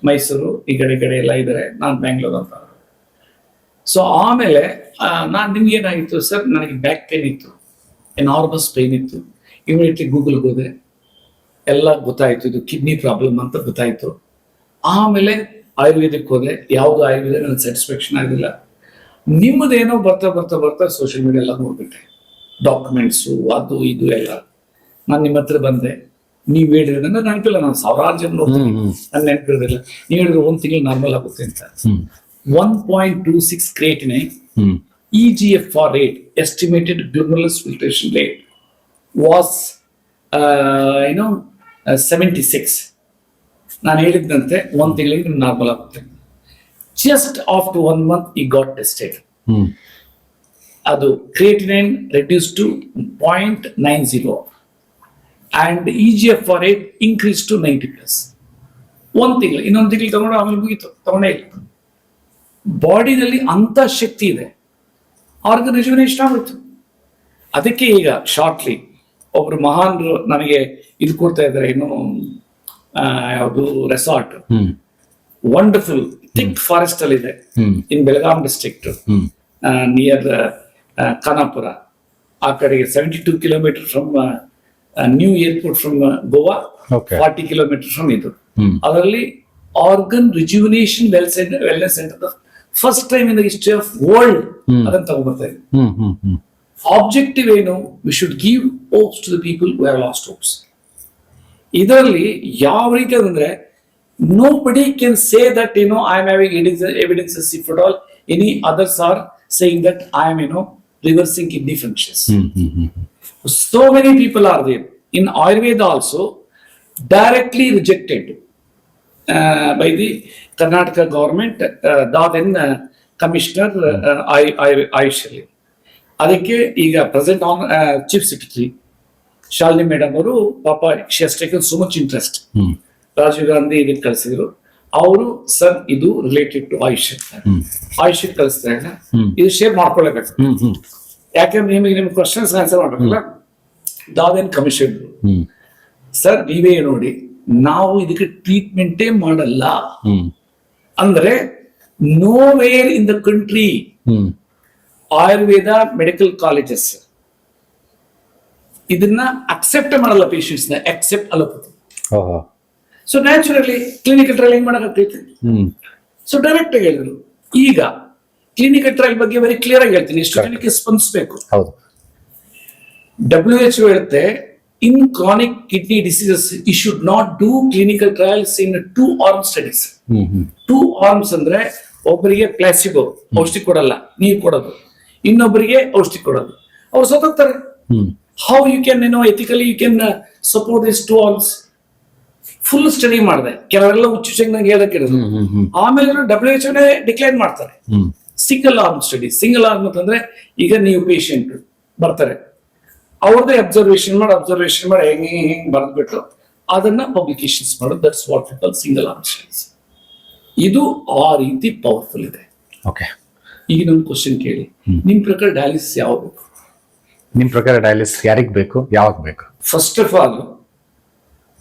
ಮೈಸೂರು ಈ ಕಡೆ ಎಲ್ಲ ಇದ್ದಾರೆ, ನಾನು ಬ್ಯಾಂಗ್ಳೂರ್ ಅಂತ. ಸೊ ಆಮೇಲೆ ನಾನು ನಿಮ್ಗೆ ಏನಾಗಿತ್ತು ಸರ್, ನನಗೆ ಬ್ಯಾಕ್ ಪೇನ್ ಇತ್ತು, ಎನಾರ್ಮಸ್ ಪೇನ್ ಇತ್ತು. ಇಮಿಡಿಯೇಟ್ಲಿ ಗೂಗಲ್ಗೆ ಹೋದೆ, ಎಲ್ಲ ಗೊತ್ತಾಯ್ತು, ಇದು ಕಿಡ್ನಿ ಪ್ರಾಬ್ಲಮ್ ಅಂತ ಗೊತ್ತಾಯ್ತು. ಆಮೇಲೆ ಆಯುರ್ವೇದಕ್ಕೆ ಹೋದೆ, ಯಾವುದು ಆಯುರ್ವೇದ ನನಗೆ ಸ್ಯಾಟಿಸ್ಫ್ಯಾಕ್ಷನ್ ಆಗಿಲ್ಲ. ನಿಮ್ಮದೇನೋ ಬರ್ತಾ ಸೋಷಿಯಲ್ ಮೀಡಿಯಾ ಎಲ್ಲ ನೋಡ್ಬಿಟ್ಟೆ, ಡಾಕ್ಯುಮೆಂಟ್ಸು ಅದು ಇದು ಎಲ್ಲ. ನಾನು ನಿಮ್ಮ ಹತ್ರ ಬಂದೆ, ನೀವು ಹೇಳಿದ್ರೆ ನನ್ನ ನೆನಪಿಲ್ಲ, ನಾನು 1000 ಜನ ನೋಡ್ತೀನಿ, ನನ್ನ ನೆನಪಿರೋದಿಲ್ಲ. ನೀವು ಹೇಳಿದ್ರೆ 1 ತಿಂಗಳು ನಾರ್ಮಲ್ ಆಗುತ್ತೆ ಅಂತ. 1.26 creatinine, EGFR rate, estimated glomerular filtration rate was 76. ನಾನು ಹೇಳಿದಂತೆ 1 ತಿಂಗಳಿಗೆ ನಾರ್ಮಲ್ ಆಗುತ್ತೆ. Just after 1 month he got tested. ಅದು creatinine reduce to 0.90 and EGFR rate increased to 90+. 1 ತಿಂಗಳು, ಇನ್ನೊಂದು ತಿಂಗಳು ತಗೊಂಡು ಆಮೇಲೆ ಮುಗೀತು, ತಗೊಂಡೇ ಇಲ್ಲ. ಬಾಡಿನಲ್ಲಿ ಅಂತ ಶಕ್ತಿ ಇದೆ, ಆರ್ಗನೈಸೇಷನ್ ಇಷ್ಟ. ಅದಕ್ಕೆ ಈಗ ಶಾರ್ಟ್ಲಿ ಒಬ್ರು ಮಹಾನ್ರು ನನಗೆ ಇದು ಕೊಡ್ತಾ ಇದ್ದಾರೆ, ಏನು ಯಾವುದು ರೆಸಾರ್ಟ್, ವಂಡರ್ಫುಲ್ ಥಿಕ್ ಫಾರೆಸ್ಟ್ ಅಲ್ಲಿ ಇದೆ in Belgaum district, near Khanapur. ಆ ಕಡೆಗೆ 72 kilometers from new airport from Goa, 40 kilometers from ಇದು. ಅದರಲ್ಲಿ organ rejuvenation wellness centre first time in the history of world ಅದನ್ನು ತಗೊಂಡ್ಬರ್ತಾ ಇದೆ. ಆಬ್ಜೆಕ್ಟಿವ್ ಏನು, we should give hopes to the people who have lost hopes. ಇದರಲ್ಲಿ ಯಾವ ರೀತಿ ಅಂದ್ರೆ nobody can say that I am having evidences if at all any others are saying that I am reversing kidney functions. So many people are there in Ayurveda also directly rejected by the Karnataka government, then commissioner Ayush. ಅದಕ್ಕೆ ಈಗ present chief secretary Shalini madam ಅವರು ಪಾಪ she has taken so much interest. Rajiv Gandhi ಇದಕ್ಕೆ ಕಳಿಸಿದ್ರು. ಅವರು sir ಇದು related to AYUSH ಕಳಿಸ್ತಾ ಇಲ್ಲ, ಇದು ಶೇರ್ ಮಾಡ್ಕೊಳ್ಳೇಬೇಕು. ಯಾಕಂದ್ರೆ ನಿಮಗೆ ಕ್ವಶನ್ಸ್ ಆನ್ಸರ್ ಮಾಡ್ಬೇಕಲ್ಲ. ದಾವೇನ್ ಕಮಿಷನ್ ಸರ್ ನೀವೇ ನೋಡಿ, ನಾವು ಇದಕ್ಕೆ ಟ್ರೀಟ್ಮೆಂಟೇ ಮಾಡಲ್ಲ ಅಂದ್ರೆ nowhere in the country Ayurveda medical colleges ಇದನ್ನ ಅಕ್ಸೆಪ್ಟ್ ಮಾಡಲ್ಲ, ಪೇಷಂಟ್ಸ್ ನ accept allopathy. So naturally clinical trial ಹೆಂಗ್ ಮಾಡಕ್ಕಾಗ್ತೈತೆ? ಸೊ ಡೈರೆಕ್ಟ್ ಆಗಿ ಹೇಳಿದ್ರು. ಈಗ ಕ್ಲಿನಿಕಲ್ ಟ್ರಯಲ್ ಬಗ್ಗೆ ವೆರಿ ಕ್ಲಿಯರ್ ಆಗಿ ಹೇಳ್ತೀನಿ, ಎಷ್ಟು ಜನಕ್ಕೆ ಸ್ಪಂದಿಸಬೇಕು. WHO ಹೇಳುತ್ತೆ, in chronic kidney diseases you should not do clinical trials in 2 arm studies. 2 arms ಅಂದ್ರೆ ಒಬ್ಬರಿಗೆ ಪ್ಲಾಸಿಬೋ ಔಷಧಿ ಕೊಡಲ್ಲ, ನೀರು ಕೊಡೋದು, ಇನ್ನೊಬ್ಬರಿಗೆ ಔಷಧಿ ಕೊಡೋದು, ಅವ್ರು ಸತ್ತೋಗ್ತಾರೆ. How you can ethically you can support this 2 arms? Full study ಮಾಡಿದೆ, ಕೆಲವರೆಲ್ಲ ಹುಚ್ಚು ನಂಗೆ ಹೇಳಕ್ಕೆ ಇರೋದು. ಆಮೇಲೆ WHO ಡಿಕ್ಲೈನ್ ಮಾಡ್ತಾರೆ, single arm study. Single arm ಅಂತಂದ್ರೆ ಈಗ ನೀವು ಪೇಷಂಟ್ ಬರ್ತಾರೆ, ಅವ್ರದ್ದೇ ಅಬ್ಸರ್ವೇಷನ್ ಮಾಡಿ ಹೆಂಗ್ ಬರೆದ್ಬಿಟ್ಟು ಅದನ್ನ ಪಬ್ಲಿಕೇಶನ್ಸ್ ಮಾಡೋದು. That's what we call single arm studies. ಇದು ಆ ರೀತಿ ಪವರ್ಫುಲ್ ಇದೆ. ಓಕೆ, ಈಗ ನಮ್ಗೆ ಕ್ವಶನ್ ಕೇಳಿ, ನಿಮ್ ಪ್ರಕಾರ ಡಯಾಲಿಸಿಸ್ ಯಾವ ಬೇಕು? ನಿಮ್ ಪ್ರಕಾರ ಡಯಾಲಿಸಿಸ್ ಯಾರಿಗ್ ಬೇಕು, ಯಾವಾಗ ಬೇಕು? ಫಸ್ಟ್ ಆಫ್ ಆಲ್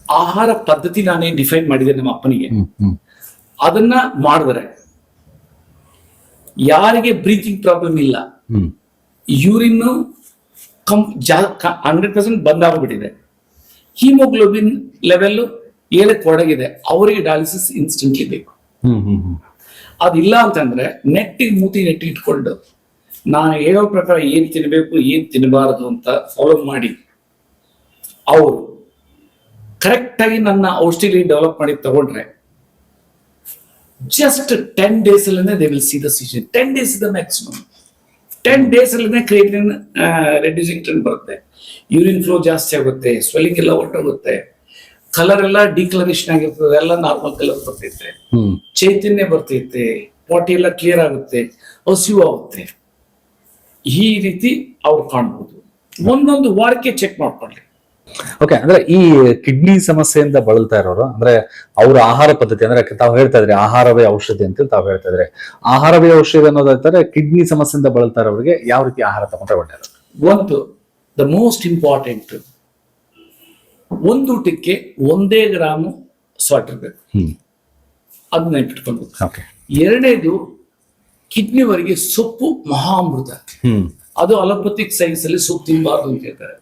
ಆಹಾರ ಪದ್ಧತಿ ನಾನೇ ಡಿಫೈನ್ ಮಾಡಿದೆ ನಮ್ಮ ಅಪ್ಪನಿಗೆ. ಅದನ್ನ ಮಾಡಿದ್ರೆ ಯಾರಿಗೆ ಬ್ರೀತಿಂಗ್ ಪ್ರಾಬ್ಲಮ್ ಇಲ್ಲ, ಯೂರಿನ್ 100% ಬಂದಾಗ್ಬಿಟ್ಟಿದೆ, ಹಿಮೋಗ್ಲೋಬಿನ್ ಲೆವೆಲ್ 7 ಒಳಗಿದೆ, ಅವರಿಗೆ ಡಯಾಲಿಸಿಸ್ ಇನ್ಸ್ಟೆಂಟ್ಲಿ ಬೇಕು. ಅದಿಲ್ಲ ಅಂತಂದ್ರೆ ನೆಟ್ಟಿ ಇಟ್ಕೊಂಡು ನಾನು ಹೇಳೋ ಪ್ರಕಾರ ಏನ್ ತಿನ್ಬೇಕು ಏನ್ ತಿನ್ನಬಾರದು ಅಂತ ಫಾಲೋ ಮಾಡಿ ಅವರು ಕರೆಕ್ಟ್ ಆಗಿ ನನ್ನ ಔಷಧಿ ಡೆವಲಪ್ ಮಾಡಿ ತಗೊಂಡ್ರೆ ಜಸ್ಟ್ 10 days ಅಲ್ಲೇ they will see the season. 10 days is the maximum. 10 days ಅಲ್ಲೇ ಕ್ರಿಯೇಟಿನ್ ರೆಡ್ಯೂಸಿಂಗ್ ಟ್ರೆಂಡ್ ಬರುತ್ತೆ, ಯೂರಿನ್ ಫ್ಲೋ ಜಾಸ್ತಿ ಆಗುತ್ತೆ, ಸ್ವೆಲ್ಲಿಂಗ್ ಎಲ್ಲ ಹೊರಟೋಗುತ್ತೆ, ಕಲರ್ ಎಲ್ಲ ಡಿಕಲರೇಷನ್ ಆಗಿರ್ತದೆ, ಎಲ್ಲ ನಾರ್ಮಲ್ ಕಲರ್ ಬರ್ತೈತೆ, ಚೈತನ್ಯ ಬರ್ತೈತೆ, ಬಾಡಿ ಎಲ್ಲ ಕ್ಲಿಯರ್ ಆಗುತ್ತೆ, ಹಸಿವು ಆಗುತ್ತೆ. ಈ ರೀತಿ ಅವ್ರು ಕಾಣ್ಬೋದು. ಒಂದೊಂದು ವಾರಕ್ಕೆ ಚೆಕ್ ಮಾಡ್ಕೊಳ್ಳಿ. ಓಕೆ, ಅಂದ್ರೆ ಈ ಕಿಡ್ನಿ ಸಮಸ್ಯೆಯಿಂದ ಬಳಲ್ತಾ ಇರೋರು, ಅಂದ್ರೆ ಅವ್ರ ಆಹಾರ ಪದ್ಧತಿ, ಅಂದ್ರೆ ತಾವು ಹೇಳ್ತಾ ಇದ್ರಿ ಆಹಾರವೇ ಔಷಧಿ ಅಂತ ತಾವು ಹೇಳ್ತಾ ಇದ್ರಿ, ಆಹಾರವೇ ಔಷಧಿ ಅನ್ನೋದಾಯ್ತಾರೆ ಕಿಡ್ನಿ ಸಮಸ್ಯೆಯಿಂದ ಬಳಲ್ತಾ ಇರೋರಿಗೆ ಯಾವ ರೀತಿ ಆಹಾರ ತಗೊಂಡ್ರೆ ಒಳ್ಳೆಯದು? ಒಂದು ದ ಮೋಸ್ಟ್ ಇಂಪಾರ್ಟೆಂಟ್, ಒಂದು ಊಟಕ್ಕೆ 1 ಗ್ರಾಮು ಸಾಲ್ಟ್ ಇರಬೇಕು, ಅದನ್ನ ನೆನ್ಪಿಟ್ಕೊಳ್ಬೇಕು. ಎರಡನೇದು, ಕಿಡ್ನಿವರೆಗೆ ಸೊಪ್ಪು ಮಹಾಮೃತ. ಅದು ಅಲೋಪತಿಕ್ ಸೈನ್ಸ್ ಅಲ್ಲಿ ಸೊಪ್ಪು ತಿನ್ನಬಾರ್ದು ಅಂತ ಹೇಳ್ತಾರೆ.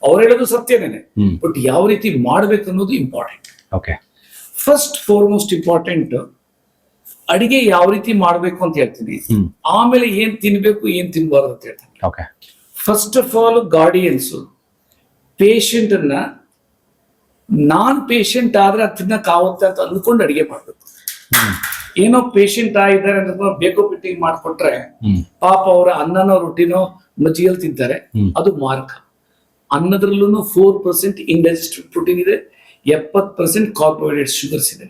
ಅವ್ರು ಹೇಳೋದು ಸತ್ಯನೇನೆ, ಬಟ್ ಯಾವ ರೀತಿ ಮಾಡ್ಬೇಕು ಅನ್ನೋದು ಇಂಪಾರ್ಟೆಂಟ್. ಫಸ್ಟ್ ಫಾರ್ಮೋಸ್ಟ್ ಇಂಪಾರ್ಟೆಂಟ್ ಅಡಿಗೆ ಯಾವ ರೀತಿ ಮಾಡ್ಬೇಕು ಅಂತ ಹೇಳ್ತೀನಿ, ಆಮೇಲೆ ಏನ್ ತಿನ್ಬೇಕು ಏನ್ ತಿನ್ಬಾರ್ದು ಅಂತ ಹೇಳ್ತೀನಿ. First of all guardians patient ಅನ್ನ ನಾನ್ ಪೇಷಂಟ್ ಆದ್ರೆ ಅದು ತಿನ್ನಕ್ಕಾಗುತ್ತೆ ಅಂತ ಅಂದ್ಕೊಂಡು ಅಡಿಗೆ ಮಾಡ್ಬೇಕು. ಏನೋ ಪೇಷಂಟ್ ಆಗಿದ್ದಾರೆ ಅಂತ ಬೇಕೋ ಪಿಟ್ಟಿಂಗ್ ಮಾಡ್ಕೊಟ್ರೆ ಪಾಪ ಅವರ ಅನ್ನನೋ ರೊಟ್ಟಿನೋ ಮಜ್ಜಿಗೆಲ್ ತಿಂತಾರೆ, ಅದು ಮಾರ್ಕ. ಅನ್ನದ್ರಲ್ಲೂ 4% ಇಂಡೈಜೆಸ್ಟಿವ್ ಪ್ರೋಟೀನ್ ಇದೆ, 70% ಕಾರ್ಬೋಹೈಡ್ರೇಟ್ ಶುಗರ್ಸ್ ಇದೆ.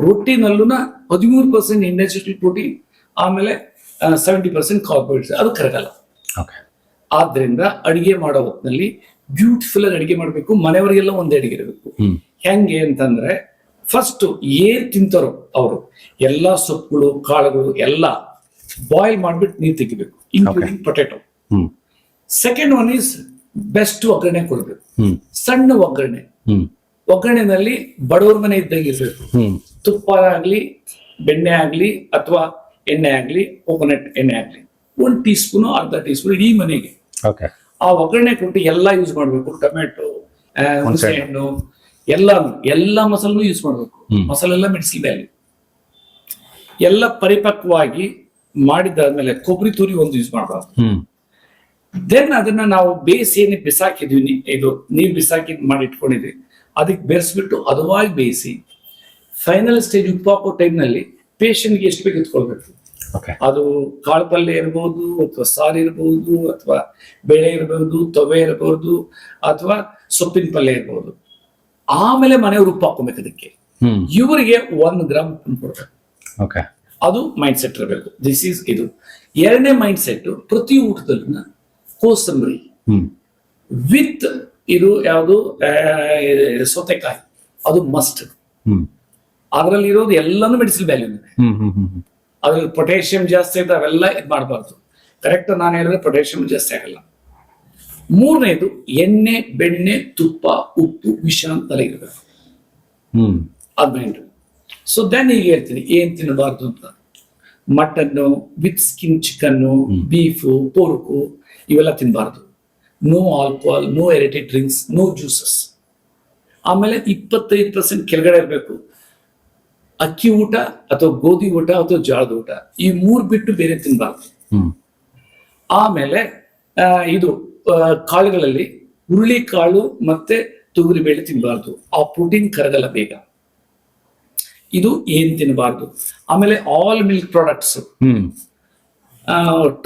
ರೊಟ್ಟಿನಲ್ಲೂ 13% ಇಂಡೈಜೆಸ್ಟಿವ್ ಪ್ರೋಟೀನ್, ಆಮೇಲೆ 70% ಕಾರ್ಬೋಹೈಡ್ರೇಟ್ಸ್, ಅದು ಕರಗಲ್ಲ. ಆದ್ರಿಂದ ಅಡಿಗೆ ಮಾಡೋ ಹೊತ್ತಿನಲ್ಲಿ ಬ್ಯೂಟಿಫುಲ್ ಆಗಿ ಅಡಿಗೆ ಮಾಡ್ಬೇಕು. ಮನೆಯವರಿಗೆಲ್ಲ ಒಂದೇ ಅಡಿಗೆ ಇರಬೇಕು. ಹೆಂಗೆ ಅಂತಂದ್ರೆ, ಫಸ್ಟ್ ಏನ್ ತಿಂತಾರೋ ಅವರು ಎಲ್ಲಾ ಸೊಪ್ಪುಗಳು ಕಾಳುಗಳು ಎಲ್ಲ ಬಾಯ್ಲ್ ಮಾಡ್ಬಿಟ್ಟು ನೀರು ತೆಗಿಬೇಕು, including potato. Second one is best ಒಗ್ಗರಣೆ ಕೊಡ್ಬೇಕು, ಸಣ್ಣ ಒಗ್ಗರಣೆ. ಒಗ್ಗರಣೆನಲ್ಲಿ ಬಡವ್ರ ಮನೆ ಇದ್ದಂಗೆ ಇರ್ಬೇಕು. ತುಪ್ಪ ಆಗ್ಲಿ, ಬೆಣ್ಣೆ ಆಗ್ಲಿ, ಅಥವಾ ಎಣ್ಣೆ ಆಗ್ಲಿ, ಕೋಕೋನಟ್ ಎಣ್ಣೆ ಆಗ್ಲಿ, 1 ಟೀ ಸ್ಪೂನ್ ಅರ್ಧ ಟೀ ಸ್ಪೂನ್ ಇಡೀ ಮನೆಗೆ ಆ ಒಗ್ಗರಣೆ ಕೊಟ್ಟು ಎಲ್ಲ ಯೂಸ್ ಮಾಡ್ಬೇಕು. ಟೊಮೆಟೊ, ಹುಣಸೆ ಹಣ್ಣು, ಎಲ್ಲ ಮಸಾಲೂ ಯೂಸ್ ಮಾಡ್ಬೇಕು. ಮಸಾಲೆ ಎಲ್ಲ ಮೆಣಸಿನ ವ್ಯಾಲ್ಯೂ ಎಲ್ಲ ಪರಿಪಕ್ವವಾಗಿ ಮಾಡಿದಾದ್ಮೇಲೆ ಕೊಬ್ಬರಿ ತುರಿ ಒಂದು ಯೂಸ್ ಮಾಡಬಾರ್ದು. ದೆನ್ ಅದನ್ನ ನಾವು ಬೇಯಿಸಿ ಏನೇ ಬಿಸಾಕಿದ್ವಿ, ಇದು ನೀರು ಬಿಸಾಕಿ ಮಾಡಿ ಇಟ್ಕೊಂಡಿದ್ವಿ, ಅದಕ್ಕೆ ಬೆರೆಸ್ಬಿಟ್ಟು ಹದವಾಗಿ ಬೇಯಿಸಿ ಫೈನಲ್ ಸ್ಟೇಜ್ ಉಪ್ಪು ಹಾಕೋ ಟೈಮ್ನಲ್ಲಿ ಪೇಷಂಟ್ಗೆ ಎಷ್ಟು ಬೇಕು ಇಟ್ಕೊಳ್ಬೇಕು. ಅದು ಕಾಳು ಪಲ್ಯ ಇರ್ಬೋದು, ಅಥವಾ ಸಾರು ಇರ್ಬೋದು, ಅಥವಾ ಬೇಳೆ ಇರ್ಬೋದು, ತೊವೆ ಇರ್ಬೋದು, ಅಥವಾ ಸೊಪ್ಪಿನ ಪಲ್ಯ ಇರ್ಬೋದು. ಆಮೇಲೆ ಮನೆಯವರು ಉಪ್ಪು ಹಾಕೋಬೇಕು ಅದಕ್ಕೆ. ಇವರಿಗೆ 1 ಗ್ರಾಮ್ ಉಪ್ಪು ಕೊಡ್ಬೇಕು. ಅದು ಮೈಂಡ್ ಸೆಟ್ ಇರಬೇಕು. ದಿಸ್ ಈಸ್ ಇದು. ಎರಡನೇ ಮೈಂಡ್ ಸೆಟ್, ಪ್ರತಿ ಊಟದಲ್ಲೂ ಕೋಸಂಬರಿ ವಿತ್ ಇದು ಯಾವುದು ಸೌತೆಕಾಯಿ, ಅದು ಮಸ್ಟ್. ಅದರಲ್ಲಿ ಇರೋದು ಎಲ್ಲಾನು ಮೆಡಿಸಿನ್ ವ್ಯಾಲ್ಯೂ ಇದೆ. ಅದ್ರಲ್ಲಿ ಪೊಟ್ಯಾಷಿಯಂ ಜಾಸ್ತಿ ಇದೆ, ಅವೆಲ್ಲ ಇದು ಮಾಡಬಾರ್ದು. ಕರೆಕ್ಟ್ ನಾನು ಹೇಳಿದ್ರೆ ಪೊಟ್ಯಾಷಿಯಂ ಜಾಸ್ತಿ ಆಗಲ್ಲ. ಮೂರನೇದು, ಎಣ್ಣೆ, ಬೆಣ್ಣೆ, ತುಪ್ಪ, ಉಪ್ಪು, ವಿಷ ಅಂತಲೇ ಇರಬೇಕು. ಅದು ಸೊ ದೆನ್ ಈಗ ಹೇಳ್ತೀನಿ ಏನ್ ತಿನ್ನಬಾರ್ದು ಅಂತ. Mutton with skin, chicken, beef, pork ಇವೆಲ್ಲ ತಿನ್ನಬಾರ್ದು. No alcohol, no aerated drinks, no juices. ಆಮೇಲೆ 25% ಕೆಳಗಡೆ ಇರಬೇಕು. ಅಕ್ಕಿ ಊಟ ಅಥವಾ ಗೋಧಿ ಊಟ ಅಥವಾ ಜೋಳದ ಊಟ, ಈ 3 ಬಿಟ್ಟು ಬೇರೆ ತಿನ್ನಬಾರ್ದು. ಆಮೇಲೆ ಇದು ಕಾಳುಗಳಲ್ಲಿ ಹುರುಳಿ ಕಾಳು ಮತ್ತೆ ತೊಗರಿ ಬೇಳೆ ತಿನ್ನಬಾರ್ದು, ಆ ಪ್ರೋಟೀನ್ ಕರಗಲ್ಲ ಬೇಗ. ಇದು ಏನ್ ತಿನ್ನಬಾರ್ದು. ಆಮೇಲೆ all milk products,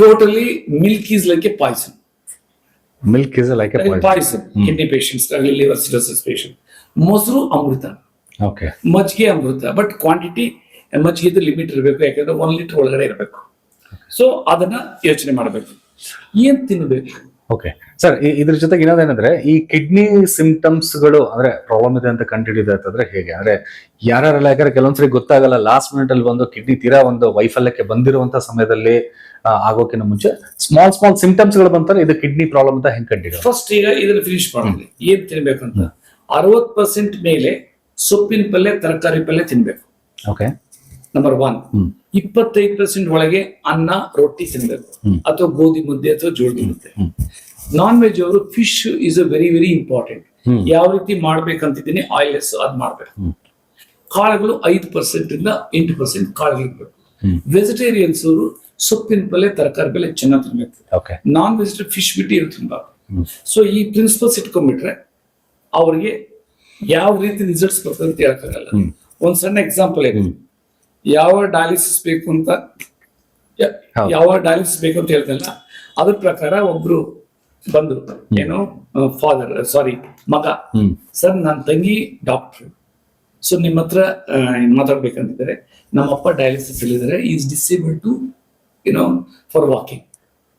totally milk is like a poison. Milk is like a poison. Kidney patients, liver cirrhosis patient. ಮೊಸರು ಅಮೃತ, ಮಜ್ಜಿಗೆ ಅಮೃತ, ಬಟ್ ಕ್ವಾಂಟಿಟಿ ಮಜ್ಜಿಗೆ ಲಿಮಿಟ್ ಇರಬೇಕು. ಯಾಕಂದ್ರೆ 1 ಲೀಟರ್ ಒಳಗಡೆ ಇರಬೇಕು. ಸೊ ಅದನ್ನ ಯೋಚನೆ ಮಾಡಬೇಕು, ಏನ್ ತಿನ್ಬೇಕು. ಓಕೆ ಸರ್, ಇದ್ರ ಜೊತೆಗೆ ಇನ್ನೊಂದೇನಂದ್ರೆ ಈ ಕಿಡ್ನಿ ಸಿಂಪ್ಟಮ್ಸ್ ಗಳು ಅಂದ್ರೆ ಪ್ರಾಬ್ಲಮ್ ಇದೆ ಅಂತ ಕಂಡುಹಿಡಿದ ಅಂತಂದ್ರೆ ಹೇಗೆ ಅಂದ್ರೆ ಯಾರ್ಯಾರೆಲ್ಲ, ಯಾಕಂದ್ರೆ ಕೆಲವೊಂದ್ಸರಿ ಗೊತ್ತಾಗಲ್ಲ, ಲಾಸ್ಟ್ ಮಿನಿಟ್ ಅಲ್ಲಿ ಒಂದು ಕಿಡ್ನಿ ತೀರಾ ಒಂದು ವೈಫಲ್ಯಕ್ಕೆ ಬಂದಿರುವಂತ ಸಮಯದಲ್ಲಿ ಆಗೋಕಿನ ಮುಂಚೆ ಸ್ಮಾಲ್ ಸಿಂಪ್ಟಮ್ಸ್ ಗಳು ಬಂತಾರೆ, ಇದು ಕಿಡ್ನಿ ಪ್ರಾಬ್ಲಮ್ ಅಂತ ಹೆಂಗ್ ಕಂಡಿರೋ. ಫಸ್ಟ್ ಈಗ ಇದನ್ನ ಫಿನಿಶ್ ಮಾಡಿದ್ವಿ, ಏನ್ ತಿನ್ಬೇಕಂತ 60% ಮೇಲೆ ಸೊಪ್ಪಿನ ಪಲ್ಯ ತರಕಾರಿ ಪಲ್ಯ ತಿನ್ಬೇಕು. Okay, number 1. 25% ಒಳಗೆ ಅನ್ನ ರೊಟ್ಟಿ ತಿನ್ಬೇಕು, ಅಥವಾ ಗೋಧಿ ಮುದ್ದೆ ಅಥವಾ ಜೋಳದ ಮುದ್ದೆ. ನಾನ್ ವೆಜ್ ಅವರು fish is a very very important. ಯಾವ ರೀತಿ ಮಾಡ್ಬೇಕಂತಿದ್ದೀನಿ, ಆಯಿಲ್ಲೆಸ್ ಅದ್ ಮಾಡ್ಬೇಕು. ಕಾಳುಗಳು 5% ಇಂದ 8% ಕಾಳುಗಳು ಇರ್ಬೇಕು. ವೆಜಿಟೇರಿಯನ್ಸ್ ಅವರು ಸೊಪ್ಪಿನ ಪಲ್ಯ ತರಕಾರಿ ಪಲ್ಯ ಚೆನ್ನಾಗಿ ತಿನ್ಬೇಕು. ನಾನ್ ವೆಜಿಟೇರಿಯನ್ ಫಿಶ್ ಬಿಟ್ಟು ಏನು ತಿನ್ಬಾರ್ದು. ಸೊ ಈ ಪ್ರಿನ್ಸಿಪಲ್ಸ್ ಇಟ್ಕೊಂಡ್ಬಿಟ್ರೆ ಅವ್ರಿಗೆ ಯಾವ ರೀತಿ ರಿಸಲ್ಟ್ಸ್ ಬರ್ತದೆ ಅಂತ ಹೇಳಕ್ಕಾಗಲ್ಲ. ಒಂದ್ ಸಣ್ಣ ಎಕ್ಸಾಂಪಲ್ ಇದೆ, ಯಾವ ಡಯಾಲಿಸಿಸ್ ಬೇಕು ಅಂತ ಹೇಳ್ತಲ್ಲ, ಅದ್ರ ಪ್ರಕಾರ ಒಬ್ರು ಬಂದ್ರು, ಏನೋ ಮಗ, ಸರ್ ನನ್ನ ತಂಗಿ ಡಾಕ್ಟರ್, ಸೊ ನಿಮ್ಮ ಹತ್ರ ಮಾತಾಡ್ಬೇಕಂತಿದ್ದಾರೆ, ನಮ್ಮಪ್ಪ ಡಯಾಲಿಸಿಸ್ ಅಲ್ಲಿದ್ದಾರೆ, is disable to for walking,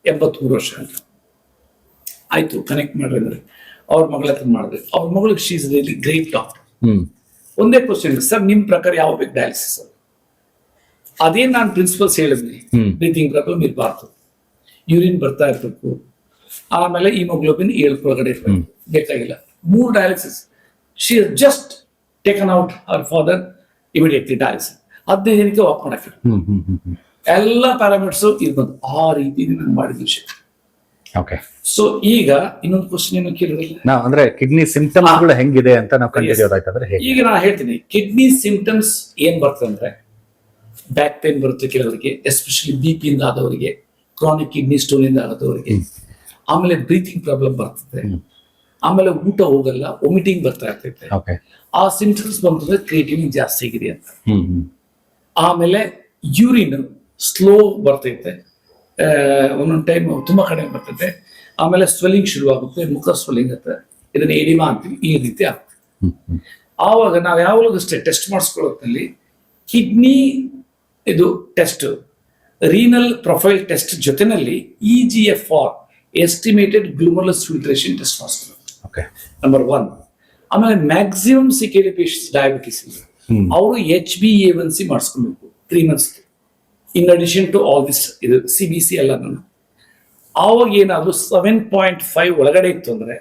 83 ವರ್ಷ ಅಂತ. ಆಯ್ತು, ಕನೆಕ್ಟ್ ಮಾಡ್ರಿ ಅಂದ್ರೆ ಅವ್ರ ಮಗಳ ಹತ್ರ ಮಾಡಿದ್ರೆ, ಅವ್ರ ಮಗಳಿಗೆ she is really great doctor. ಒಂದೇ ಕ್ವಶನ್, ಸರ್ ನಿಮ್ ಪ್ರಕಾರ ಯಾವ ಬೇಕು ಡಯಾಲಿಸಿಸ್? ಅದೇ ನಾನು ಪ್ರಿನ್ಸಿಪಲ್ಸ್ ಹೇಳಿದ್ನಿ, ಬ್ರೀತಿಂಗ್ ಪ್ರಾಬ್ಲಮ್ ಇರಬಾರ್ದು, ಯೂರಿನ್ ಬರ್ತಾ ಇರ್ಬೇಕು, ಆಮೇಲೆ ಹಿಮೋಗ್ಲೋಬಿನ್ 7 ಒಳಗಡೆ ಇರ್ಬೇಕು, ಬೇಕಾಗಿಲ್ಲ 3 dialysis. She just taken out our father immediately dialysis. 15 ದಿನಕ್ಕೆ ವಾಕ್ ಮಾಡಕ್ಕೆ ಎಲ್ಲ ಪ್ಯಾರಾಮೀಟರ್ಸ್ ಇರ್ಬೋದು. ಆ ರೀತಿ ನಾನು ಮಾಡಿದ ವಿಷಯ. ಓಕೆ, ಸೊ ಈಗ ಇನ್ನೊಂದು ಕ್ವಶನ್ ಏನು ಕೇಳಿರಲಿಲ್ಲ, ಅಂದ್ರೆ ಕಿಡ್ನಿ ಸಿಂಪ್ಟಮ್ಸ್ ಗಳು ಹೆಂಗಿದೆ ಅಂತ ನಾವು ಕಂಡುಹಿಡಿಯೋದಾಯ್ತಂದ್ರೆ ಈಗ ನಾನು ಹೇಳ್ತೀನಿ. ಕಿಡ್ನಿ ಸಿಂಪ್ಟಮ್ಸ್ ಏನ್ ಬರ್ತದೆ ಅಂದ್ರೆ, ಬ್ಯಾಕ್ ಪೇನ್ ಬರುತ್ತೆ ಕೆಲವರಿಗೆ, ಎಸ್ಪೆಷಲಿ BP ಇಂದ ಆದವರಿಗೆ, ಕ್ರಾನಿಕ್ ಕಿಡ್ನಿ ಸ್ಟೋನ್ ಇಂದ ಆದವರಿಗೆ, ಆಮೇಲೆ ಬ್ರೀತಿಂಗ್ ಪ್ರಾಬ್ಲಮ್ ಬರ್ತದೆ, ಆಮೇಲೆ ಊಟ ಹೋಗಲ್ಲ, ವಾಮಿಟಿಂಗ್ ಬರ್ತಾ ಇರ್ತೈತೆ. ಆ ಸಿಂಪ್ಟಮ್ಸ್ ಬಂದ್ರೆ ಕ್ರಿಯೇಟಿನಿನ್ ಜಾಸ್ತಿ ಆಗಿದೆ ಅಂತ. ಆಮೇಲೆ ಯೂರಿನ್ ಸ್ಲೋ ಬರ್ತೈತೆ, ಒಂದೊಂದು ಟೈಮ್ ತುಂಬಾ ಕಡಿಮೆ ಬರ್ತೈತೆ. ಆಮೇಲೆ ಸ್ವೆಲ್ಲಿಂಗ್ ಶುರುವಾಗುತ್ತೆ, ಮುಖ ಸ್ವೆಲ್ಲಿಂಗ್ ಆಗುತ್ತೆ, ಇದನ್ನ ಎಡಿಮಾ ಅಂತೀವಿ, ಈ ರೀತಿ ಆಗ್ತದೆ. ಆವಾಗ ನಾವು ಯಾವಾಗಲೂ ಅಷ್ಟೇ ಟೆಸ್ಟ್ ಮಾಡಿಸ್ಕೊಳ್ಳೋದ್ರಲ್ಲಿ ಕಿಡ್ನಿ ಇದು ಟೆಸ್ಟ್, ರೀನಲ್ ಪ್ರೊಫೈಲ್ ಟೆಸ್ಟ್ ಜೊತೆನಲ್ಲಿ EGFR estimated glomerular filtration test ಮಾಡಿಸ್ಕೊಳ್ಳೋದು, ನಂಬರ್ 1. ಆಮೇಲೆ ಮ್ಯಾಕ್ಸಿಮಮ್ CKD ಪೇಷಂಟ್ಸ್ ಡಯಾಬಿಟಿಸ್ ಅವರು HbA1c ಮಾಡಿಸ್ಕೊಬೇಕು 3 months, in addition to all this ಇದು CBC ಎಲ್ಲ. ಆವಾಗ ಏನಾದ್ರು 7.5 ಒಳಗಡೆ ಇತ್ತು ಅಂದ್ರೆ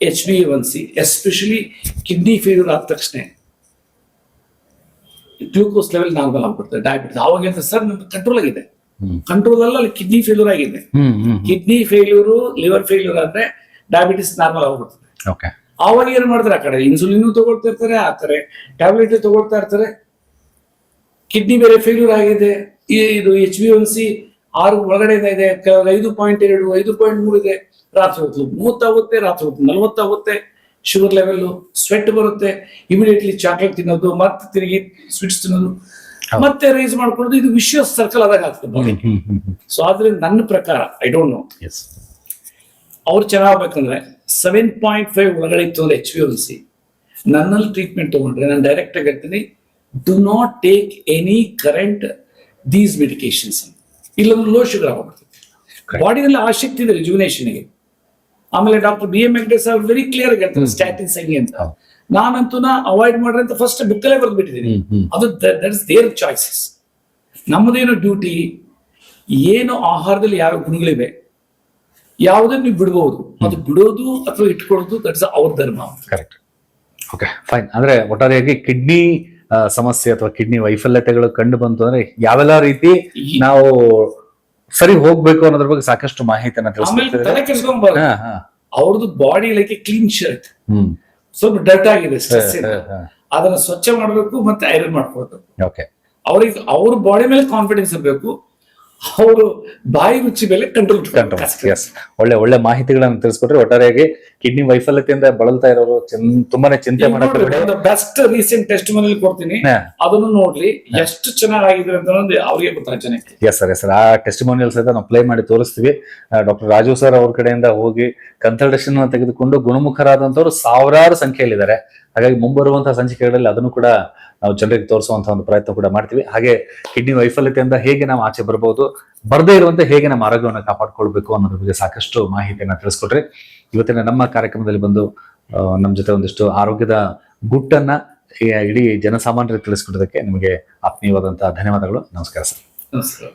HbA1c, ಎಸ್ಪೆಷಲಿ ಕಿಡ್ನಿ ಫೇಲ್ಯೂರ್ ಆದ ತಕ್ಷಣ ಗ್ಲೂಕೋಸ್ ಲೆವೆಲ್ ನಾರ್ಮಲ್ ಆಗ್ಬಿಡ್ತದೆ, ಡಯಾಬಿಟಿಸ್. ಅವಾಗ ಅಂತ ಸರ್ ನಮ್ದು ಕಂಟ್ರೋಲ್ ಆಗಿದೆ, ಕಂಟ್ರೋಲ್ ಅಲ್ಲ, ಅಲ್ಲಿ ಕಿಡ್ನಿ ಫೇಲ್ಯೂರ್ ಆಗಿದೆ. ಕಿಡ್ನಿ ಫೇಲ್ಯೂರ್, ಲಿವರ್ ಫೇಲ್ಯೂರ್ ಆದ್ರೆ ಡಯಾಬಿಟಿಸ್ ನಾರ್ಮಲ್ ಆಗ್ಬಿಡ್ತದೆ. ಆವಾಗ ಏನ್ ಮಾಡ್ತಾರೆ, ಆ ಕಡೆ ಇನ್ಸುಲಿನ್ ತಗೊಳ್ತಾ ಇರ್ತಾರೆ, ಆ ಕಡೆ ಟ್ಯಾಬ್ಲೆಟ್ ತಗೊಳ್ತಾ ಇರ್ತಾರೆ. ಕಿಡ್ನಿ ಬೇರೆ ಫೇಲ್ಯೂರ್ ಆಗಿದೆ, ಇದು HbA1c 6 ಒಳಗಡೆ ಇದೆ, 5.2 5.3 ಇದೆ, ರಾತ್ರಿ ಹೊತ್ತು 30 ಆಗುತ್ತೆ, ರಾತ್ರಿ ಹೊತ್ತು 40 ಆಗುತ್ತೆ. ಶುಗರ್ ಲೆವೆಲ್, ಸ್ವೆಟ್ ಬರುತ್ತೆ, ಇಮಿಡಿಯೇಟ್ಲಿ ಚಾಕ್ಲೇಟ್ ತಿನ್ನೋದು, ಮತ್ತೆ ತಿರುಗಿ ಸ್ವೀಟ್ಸ್ ತಿನ್ನೋದು, ಮತ್ತೆ ರೈಸ್ ಮಾಡ್ಕೊಳ್ಳೋದು, ಇದು ವಿಶಿಯಸ್ ಸರ್ಕಲ್ ಆದಾಗ ಆಗ್ತದೆ. ಸೊ ಆದ್ರಿಂದ ನನ್ನ ಪ್ರಕಾರ, ಐ ಡೋಂಟ್ ನೋ, ಅವ್ರು ಚೆನ್ನಾಗ್ಬೇಕಂದ್ರೆ 7.5 ಒಳಗಡೆ ಇತ್ತು ಅಂದ್ರೆ HbA1c, ನನ್ನಲ್ಲಿ ಟ್ರೀಟ್ಮೆಂಟ್ ತಗೊಂಡ್ರೆ ನಾನು ಡೈರೆಕ್ಟ್ ಆಗಿ ಹೇಳ್ತೀನಿ, do not take any current these medications. ಇಲ್ಲೊಂದು ಲೋ ಶುಗರ್ ಆಗೋಗ್ಬಿಡ್ತದೆ, ಬಾಡಿನಲ್ಲಿ ಆಸಕ್ತಿ ಇದೆ ರಿಜುವಿನೇಷನ್ಗೆ. ಆಮೇಲೆ ಡಾಕ್ಟರ್ BM ವೆಂಕಟೇಶ್ ಅವ್ರು ವೆರಿ ಕ್ಲಿಯರ್ ಆಗಿ ಹೇಳ್ತಾರೆ ಸ್ಟ್ಯಾಟಿನ್ಸ್ ಹೆಂಗೆ ಅಂತ. ನಾನಂತೂ ಅವಾಯ್ಡ್ ಮಾಡ್ರಿ ಅಂತ ಫಸ್ಟ್ ಬುಕ್ಕಲ್ಲೇ ಬರೆದ್ಬಿಟ್ಟಿದ್ದೀನಿ. ಅದು ದಟ್ ಇಸ್ ದೇರ್ ಚಾಯ್ಸಸ್. ನಮ್ಮದೇನು ಡ್ಯೂಟಿ, ಏನು ಆಹಾರದಲ್ಲಿ ಯಾವ ಗುಣಗಳಿವೆ, ಯಾವುದನ್ನು ನೀವು ಬಿಡಬಹುದು, ಅದು ಬಿಡೋದು ಅಥವಾ ಇಟ್ಕೊಳ್ಳೋದು, ದಟ್ ಇಸ್ ಅವ್ರ ಧರ್ಮ. ಕರೆಕ್ಟ್. Okay, fine. ಅಂದ್ರೆ ಒಟ್ಟಾರೆಯಾಗಿ ಕಿಡ್ನಿ ಸಮಸ್ಯೆ ಅಥವಾ ಕಿಡ್ನಿ ವೈಫಲ್ಯತೆಗಳು ಕಂಡು ಬಂತು ಅಂದ್ರೆ ಯಾವೆಲ್ಲ ರೀತಿ ನಾವು ಸರಿ ಹೋಗ್ಬೇಕು ಅನ್ನೋದ್ರ ಬಗ್ಗೆ ಸಾಕಷ್ಟು ಮಾಹಿತಿಯನ್ನ ತಿಳಿಸ್ಕೊಡ್ತಾರೆ. ಅವ್ರದ್ದು ಬಾಡಿ ಲೈಕ್ ಕ್ಲೀನ್ ಶರ್ಟ್, ಸ್ವಲ್ಪ ಡರ್ಟ್ ಆಗಿದೆ, ಸ್ಟ್ರೆಸ್ ಇದೆ, ಅದನ್ನ ಸ್ವಚ್ಛ ಮಾಡಬೇಕು, ಮತ್ತೆ ಐರನ್ ಮಾಡ್ಕೊಳ್ಬೇಕು. ಅವ್ರಿಗೆ ಅವ್ರ ಬಾಡಿ ಮೇಲೆ ಕಾನ್ಫಿಡೆನ್ಸ್ ಇರಬೇಕು, ಅವರು ಬಾಯಿ ರುಚಿ ಮೇಲೆ ಕಂಟ್ರೋಲ್. ಒಳ್ಳೆ ಮಾಹಿತಿಗಳನ್ನು ತಿಳಿಸ್ಕೊಟ್ರೆ. ಒಟ್ಟಾರೆಯಾಗಿ ಕಿಡ್ನಿ ವೈಫಲ್ಯತೆಯಿಂದ ಬಳಲ್ತಾ ಇರೋರು ತುಂಬಾನೇ ಚಿಂತೆ ಮಾಡಕ್ಕೆ ಬೆಸ್ಟ್ ರೀಸೆಂಟ್ ಟೆಸ್ಟ್ ಮನೇಲಿ ಕೊಡ್ತೀನಿ, ಅದನ್ನು ನೋಡ್ಲಿ ಎಷ್ಟು ಚೆನ್ನಾಗಿದೆ ಅಂತ ಅವ್ರಿಗೆ ಗೊತ್ತಾಗ ಜನಕ್ಕೆ. ಎಸ್ ಸರ್, ಆ ಟೆಸ್ಟಿಮೋನಿಯಲ್ಸ್ ಸಹಿತ ನಾವು ಪ್ಲೇ ಮಾಡಿ ತೋರಿಸ್ತೀವಿ. ಡಾಕ್ಟರ್ ರಾಜು ಸರ್ ಅವ್ರ ಕಡೆಯಿಂದ ಹೋಗಿ ಕನ್ಸಲ್ಟೇಷನ್ ತೆಗೆದುಕೊಂಡು ಗುಣಮುಖರಾದಂತವ್ರು ಸಾವಿರಾರು ಸಂಖ್ಯೆಯಲ್ಲಿದ್ದಾರೆ. ಹಾಗಾಗಿ ಮುಂಬರುವಂತಹ ಸಂಚಿಕೆಗಳಲ್ಲಿ ಅದನ್ನು ಕೂಡ ನಾವು ಜನರಿಗೆ ತೋರಿಸುವಂತಹ ಒಂದು ಪ್ರಯತ್ನ ಕೂಡ ಮಾಡ್ತೀವಿ. ಹಾಗೆ ಕಿಡ್ನಿ ವೈಫಲ್ಯತೆಯಿಂದ ಹೇಗೆ ನಾವು ಆಚೆ ಬರ್ಬೋದು, ಬರದೇ ಇರುವಂತೆ ಹೇಗೆ ನಮ್ಮ ಆರೋಗ್ಯವನ್ನು ಕಾಪಾಡ್ಕೊಳ್ಬೇಕು ಅನ್ನೋದ್ರ ಬಗ್ಗೆ ಸಾಕಷ್ಟು ಮಾಹಿತಿಯನ್ನ ತಿಳಿಸ್ಕೊಟ್ರಿ. ಇವತ್ತಿನ ನಮ್ಮ ಕಾರ್ಯಕ್ರಮದಲ್ಲಿ ಬಂದು ನಮ್ಮ ಜೊತೆ ಒಂದಿಷ್ಟು ಆರೋಗ್ಯದ ಗುಟ್ಟನ್ನ ಇಡೀ ಜನಸಾಮಾನ್ಯರಿಗೆ ತಿಳಿಸ್ಕೊಡೋದಕ್ಕೆ ನಿಮಗೆ ಆತ್ಮೀಯವಾದಂತಹ ಧನ್ಯವಾದಗಳು. ನಮಸ್ಕಾರ ಸರ್. ನಮಸ್ಕಾರ.